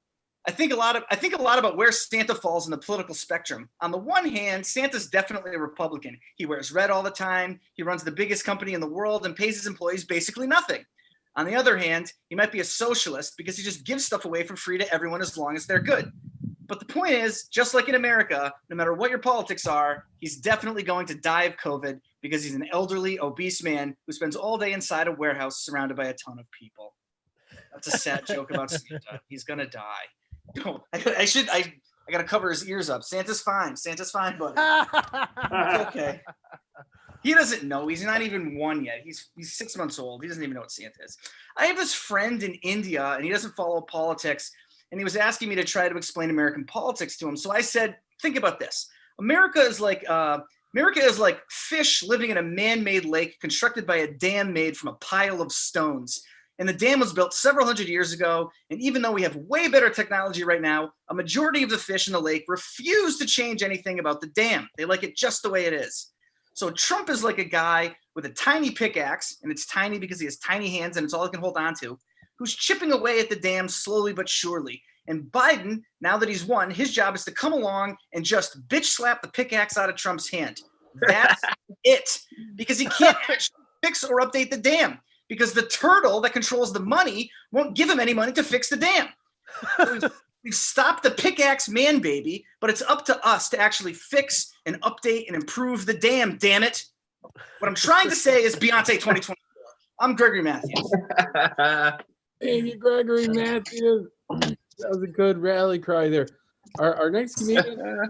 I think a lot about where Santa falls in the political spectrum. On the one hand, Santa's definitely a Republican. He wears red all the time. He runs the biggest company in the world and pays his employees basically nothing. On the other hand, he might be a socialist because he just gives stuff away for free to everyone as long as they're good. But the point is, just like in America, no matter what your politics are, he's definitely going to die of COVID because he's an elderly, obese man who spends all day inside a warehouse surrounded by a ton of people. That's a sad joke about Santa. He's gonna die. I gotta cover his ears up. Santa's fine. Santa's fine, buddy. It's okay. He doesn't know. He's not even 1 yet. He's 6 months old. He doesn't even know what Santa is. I have this friend in India, and he doesn't follow politics. And he was asking me to try to explain American politics to him. So I said, think about this. America is like fish living in a man-made lake constructed by a dam made from a pile of stones. and the dam was built several hundred years ago. And even though we have way better technology right now, a majority of the fish in the lake refuse to change anything about the dam. They like it just the way it is. So Trump is like a guy with a tiny pickaxe, and it's tiny because he has tiny hands and it's all he can hold on to, who's chipping away at the dam slowly but surely. And Biden, now that he's won, his job is to come along and just bitch slap the pickaxe out of Trump's hand. That's it. Because he can't actually fix or update the dam, because the turtle that controls the money won't give him any money to fix the dam. So we've stopped the pickaxe man baby, but it's up to us to actually fix and update and improve the dam, damn it. What I'm trying to say is Beyonce 2024. I'm Gregory Matthews. Thank you, Gregory Matthews. That was a good rally cry there. Our next comedian, I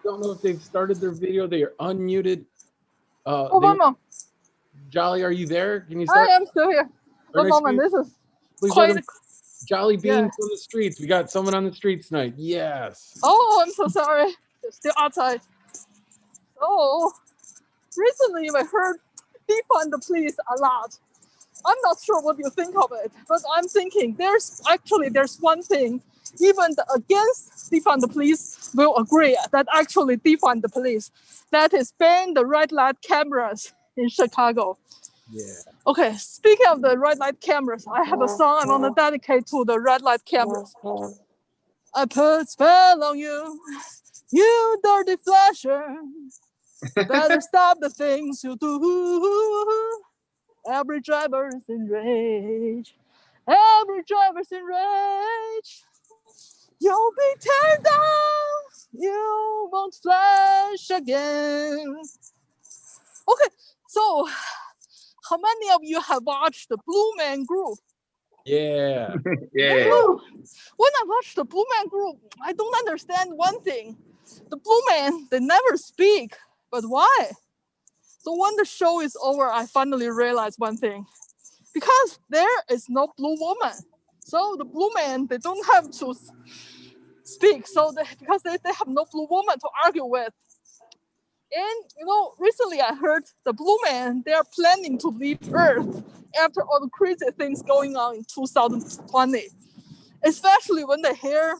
don't know if they've started their video. They are unmuted. Jolly, are you there? Can you start? I am still here. One moment. This is Please quite. welcome Jolly Bean from the streets. We got someone on the streets tonight. Yes. Oh, I'm so sorry. They're still outside. So recently, I heard defund the police a lot. I'm not sure what you think of it, but I'm thinking there's one thing even the against defund the police will agree that actually defund the police. That is ban the red light cameras in Chicago. Yeah. Okay, speaking of the red light cameras, I have a song I want to dedicate to the red light cameras. I put spell on you, you dirty flasher. You better stop the things you do. Every driver's in rage. Every driver's in rage. You'll be turned down. You won't flash again. Okay, so how many of you have watched the Blue Man Group? Yeah. Yeah. When I watched the Blue Man Group, I don't understand one thing. The Blue Man, they never speak, but why? So when the show is over, I finally realized one thing. Because there is no blue woman. So the Blue Man, they don't have to speak. So because they have no blue woman to argue with. And recently I heard the Blue Man, they are planning to leave Earth after all the crazy things going on in 2020. Especially when they hear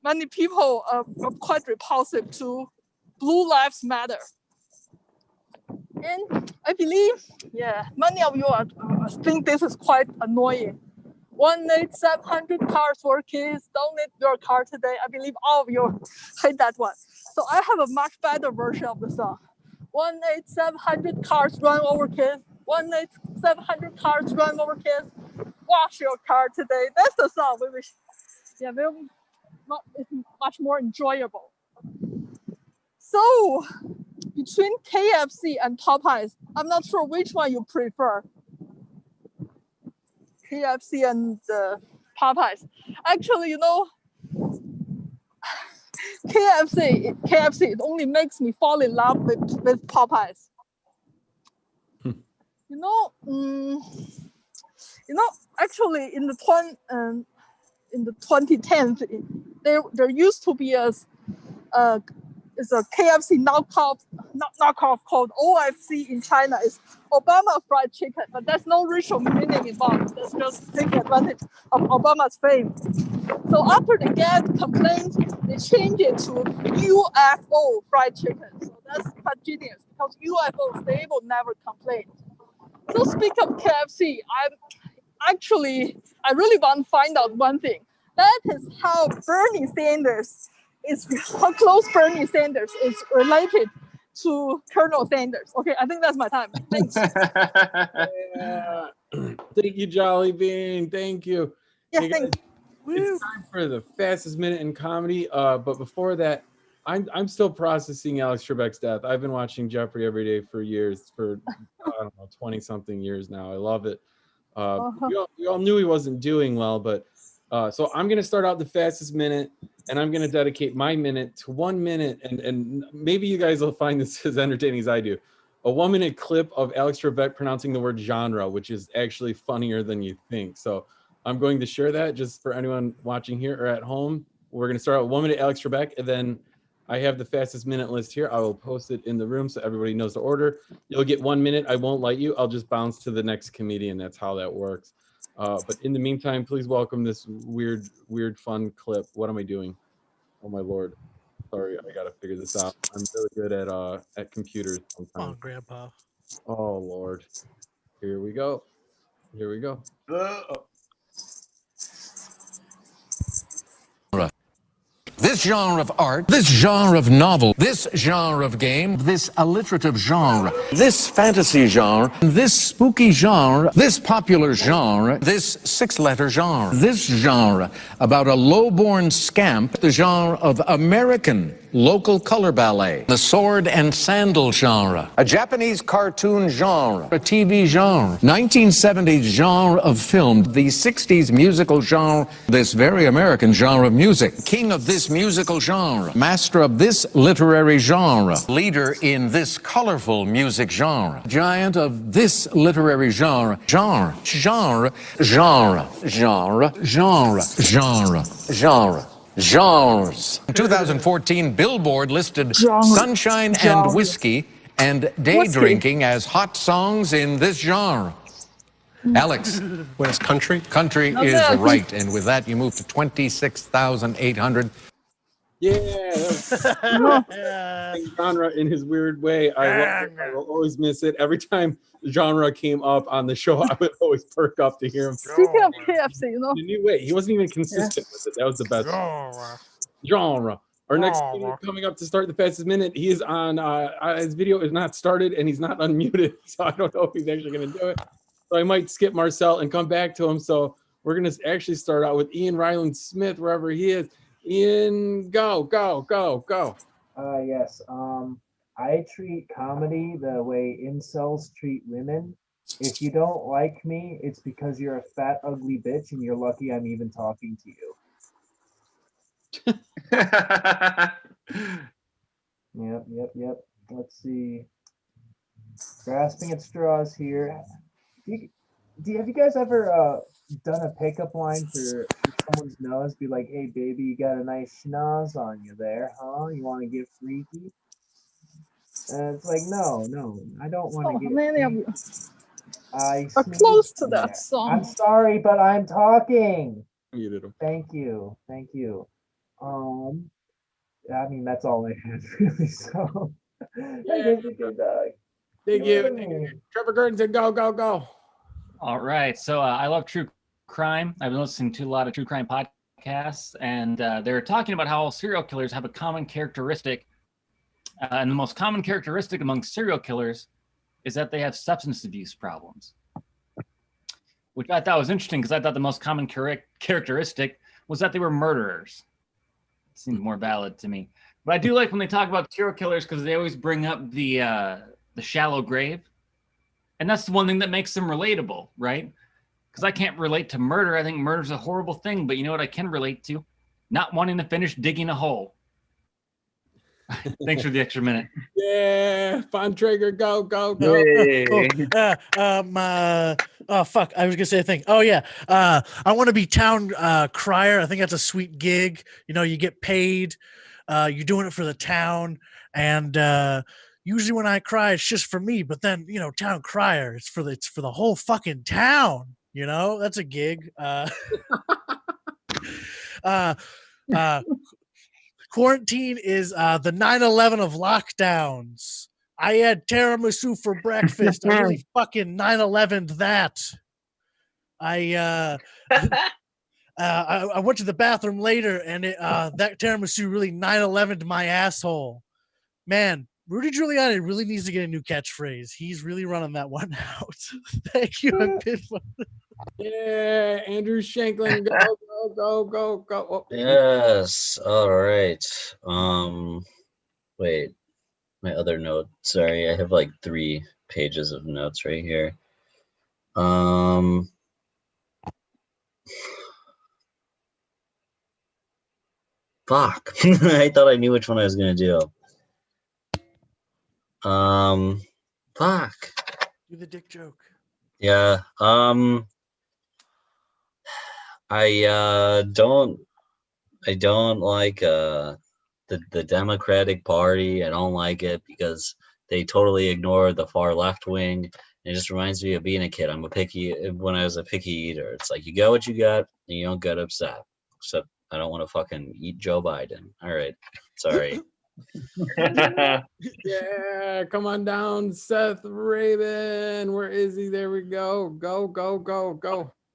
many people are quite repulsive to Blue Lives Matter. And I believe, many of you think this is quite annoying. 1-800-700 cars for kids. Donate your car today. I believe all of you hate that one. So I have a much better version of the song. 1-800-700 cars run over kids. 1-800-700 cars run over kids. Wash your car today. That's the song. It's much more enjoyable. So between KFC and Popeyes, I'm not sure which one you prefer. KFC and Popeyes. Actually, KFC, it only makes me fall in love with Popeyes. Actually, in the 2010s, there used to be a KFC knockoff called OFC in China. It's Obama fried chicken, but there's no racial meaning involved. That's just taking advantage of Obama's fame. So after they get complaints, they change it to UFO fried chicken. So that's quite genius because UFOs, they will never complain. So speaking of KFC, I really want to find out one thing. That is how close Bernie Sanders is related to Colonel Sanders. Okay, I think that's my time. Thanks. Thank you, Jolly Bean. Thank you. Yeah, hey guys, it's time for the fastest minute in comedy. But before that, I'm still processing Alex Trebek's death. I've been watching Jeopardy every day for years, for I don't know, 20-something years now. I love it. We all knew he wasn't doing well, but so I'm going to start out the fastest minute, and I'm going to dedicate my minute to 1 minute, and maybe you guys will find this as entertaining as I do. A 1 minute clip of Alex Trebek pronouncing the word genre, which is actually funnier than you think. So I'm going to share that just for anyone watching here or at home. We're going to start out 1 minute Alex Trebek, and then I have the fastest minute list here. I will post it in the room so everybody knows the order. You'll get 1 minute. I won't light you. I'll just bounce to the next comedian. That's how that works. But in the meantime, please welcome this weird, fun clip. What am I doing? Oh my lord! Sorry, I gotta figure this out. I'm really good at computers Come sometimes. on, Grandpa. Oh lord! Here we go. Here we go. This genre of art, this genre of novel, this genre of game, this alliterative genre, this fantasy genre, this spooky genre, this popular genre, this six-letter genre, this genre about a low-born scamp, the genre of American local color ballet, the sword and sandal genre, a Japanese cartoon genre, a TV genre, 1970s genre of film, the 60s musical genre, this very American genre of music, king of this musical genre, master of this literary genre, leader in this colorful music genre, giant of this literary genre, genre. Genres. In 2014, Billboard listed Sunshine and Whiskey and Day Drinking as hot songs in this genre. Alex. What is country? Country is right. And with that, you move to 26,800. Yeah, genre in his weird way. I will always miss it. Every time genre came up on the show, I would always perk up to hear him. Speaking of KFC, you know. In a new way. He wasn't even consistent with it. That was the best. Genre. Our next video coming up to start the fastest minute. He is on. His video is not started and he's not unmuted, so I don't know if he's actually going to do it. So I might skip Marcel and come back to him. So we're going to actually start out with Ian Ryland Smith, wherever he is. Ian, go. Yes. I treat comedy the way incels treat women. If you don't like me, it's because you're a fat, ugly bitch, and you're lucky I'm even talking to you. Yep. Let's see. Grasping at straws here. Have you guys ever done a pickup line for someone's nose? Be like, hey, baby, you got a nice schnoz on you there, huh? You want to get freaky? It's like, no, I don't want to get many of you are close to that song. I'm sorry, but I'm talking. Muted him. Thank you. I mean, that's all I had, really, so I guess you could Thank you. Trevor Curtis, go. All right. So I love true crime. I've been listening to a lot of true crime podcasts, and they're talking about how all serial killers have a common characteristic. And the most common characteristic among serial killers is that they have substance abuse problems, which I thought was interesting because I thought the most common characteristic was that they were murderers. It seems more valid to me. But I do like when they talk about serial killers because they always bring up the shallow grave. And that's the one thing that makes them relatable, right? Because I can't relate to murder. I think murder's a horrible thing. But you know what I can relate to? Not wanting to finish digging a hole. Thanks for the extra minute. Yeah, Von Traeger, go. Oh fuck! I was gonna say a thing. Oh yeah, I want to be town crier. I think that's a sweet gig. You know, you get paid. You're doing it for the town, and usually when I cry, it's just for me. But then town crier, it's for the whole fucking town. You know, that's a gig. Quarantine is the 9/11 of lockdowns. I had tiramisu for breakfast. I really fucking 9/11'd that. I went to the bathroom later, and that tiramisu really 9/11'd my asshole. Man, Rudy Giuliani really needs to get a new catchphrase. He's really running that one out. Thank you. Yeah, Andrew Shanklin, go. Oh. Yes. All right. Wait, my other note. Sorry, I have like 3 pages of notes right here. Fuck. I thought I knew which one I was gonna do. Fuck. Do the dick joke. Yeah. I don't like the Democratic Party. I don't like it because they totally ignore the far left wing. It just reminds me of being a kid. When I was a picky eater. It's like you got what you got, and you don't get upset. Except I don't want to fucking eat Joe Biden. All right, sorry. Yeah, come on down, Seth Raven. Where is he? There we go. Go.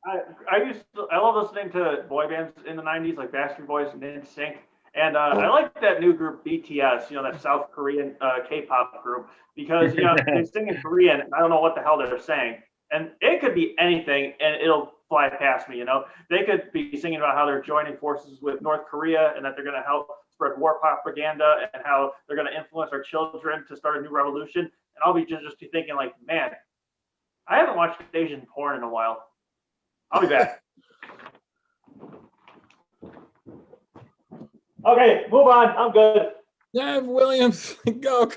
I love listening to boy bands in the '90s like Backstreet Boys and NSYNC, and I like that new group BTS. That South Korean K-pop group because they sing in Korean and I don't know what the hell they're saying, and it could be anything and it'll fly past me. They could be singing about how they're joining forces with North Korea and that they're going to help spread war propaganda and how they're going to influence our children to start a new revolution, and I'll be just be thinking like, man, I haven't watched Asian porn in a while. I'll be back. Okay, move on. I'm good. Yeah, Williams, go.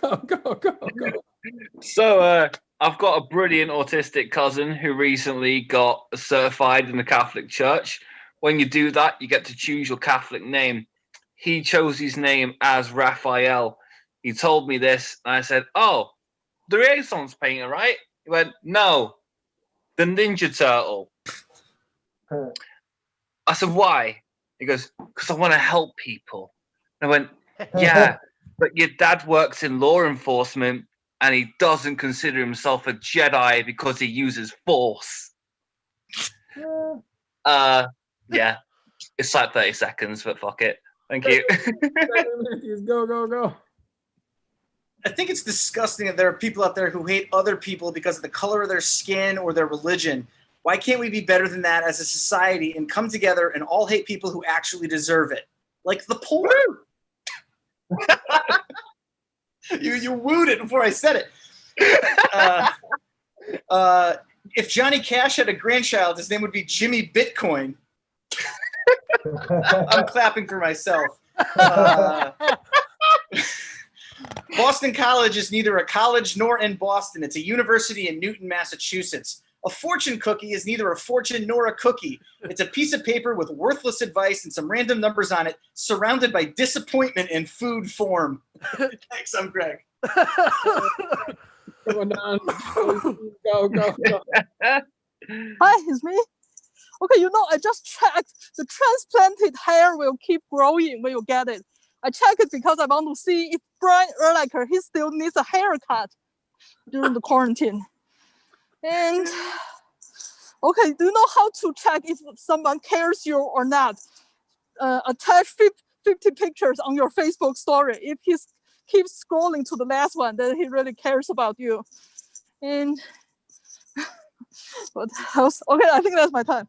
So I've got a brilliant autistic cousin who recently got certified in the Catholic Church. When you do that, you get to choose your Catholic name. He chose his name as Raphael. He told me this, and I said, "Oh, the Renaissance painter, right?" He went, "No, the Ninja Turtle." I said, "Why?" He goes, "Because I want to help people." And I went, "Yeah, but your dad works in law enforcement and he doesn't consider himself a Jedi because he uses Force." Yeah, it's like 30 seconds, but fuck it. Thank you. Go. I think it's disgusting that there are people out there who hate other people because of the color of their skin or their religion. Why can't we be better than that as a society and come together and all hate people who actually deserve it? Like the poor. You wooed it before I said it. If Johnny Cash had a grandchild, his name would be Jimmy Bitcoin. I'm clapping for myself. Boston College is neither a college nor in Boston. It's a university in Newton, Massachusetts. A fortune cookie is neither a fortune nor a cookie. It's a piece of paper with worthless advice and some random numbers on it, surrounded by disappointment in food form. Thanks, I'm Greg. Come on down. Go. Hi, it's me. Okay, I just checked. The transplanted hair will keep growing when you get it. I checked it because I want to see if Brian Urlacher, he still needs a haircut during the quarantine. And okay, do you know how to check if someone cares you or not? Attach 50 pictures on your Facebook story. If he keeps scrolling to the last one, then he really cares about you. And what else? Okay, I think that's my time.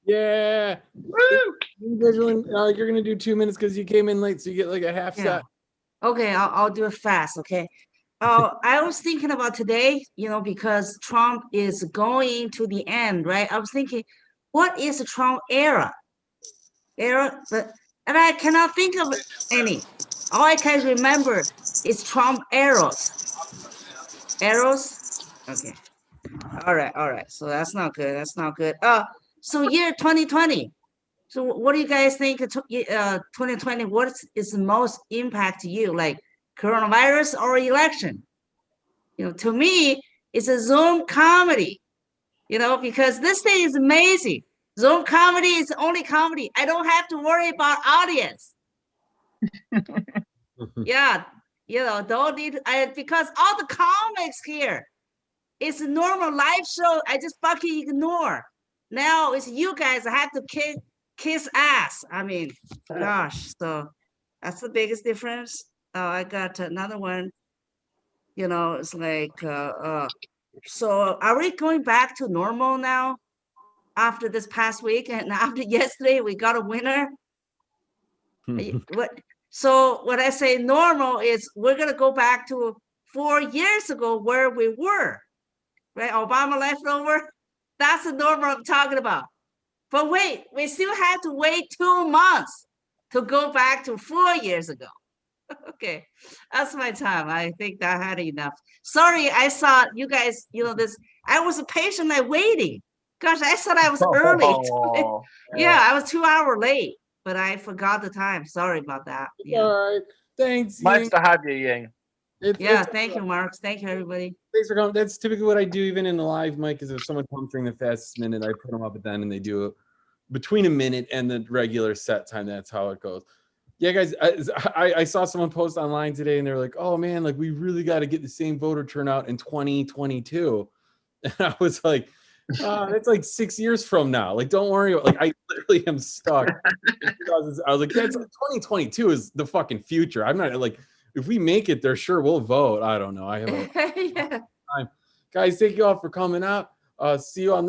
Yeah. Woo! You're gonna do 2 minutes because you came in late, so you get like a half set. Okay, I'll do it fast. Okay. I was thinking about today, because Trump is going to the end, right? I was thinking, what is the Trump era? And I cannot think of any. All I can remember is Trump arrows. Arrows? Okay. All right. So that's not good. So year 2020. So what do you guys think? 2020. What is the most impact to you? Like coronavirus or election? To me, it's a Zoom comedy. Because this thing is amazing. Zoom comedy is the only comedy. I don't have to worry about audience. Yeah, don't need because all the comics here, it's a normal live show. I just fucking ignore. Now it's you guys. I have to kiss ass. I mean, gosh. So that's the biggest difference. I got another one. It's like, so are we going back to normal now after this past week? And after yesterday, we got a winner. So what I say normal is we're going to go back to 4 years ago where we were, right? Obama leftover. That's the normal I'm talking about. But wait, we still had to wait 2 months to go back to 4 years ago. Okay, that's my time. I think I had enough. Sorry, I saw you guys, this. I was patiently waiting. Gosh, I thought I was early. Yeah, I was 2 hours late, but I forgot the time. Sorry about that. Yeah. All right. Thanks. Nice to have you, Ying. Yeah, thank you, Mark. Thank you, everybody. Thanks for coming. That's typically what I do, even in the live mic. Is if someone comes during the fastest minute, I put them up at the end, and they do it between a minute and the regular set time. That's how it goes. Yeah, guys, I saw someone post online today, and they're like, "Oh man, like we really got to get the same voter turnout in 2022," and I was like, "That's like 6 years from now. Like, don't worry. Like, I literally am stuck." I was like, "That's 2022 is the fucking future. I'm not like, if we make it there, sure we'll vote. I don't know. I have a Yeah. time, guys. Thank you all for coming out. See you on."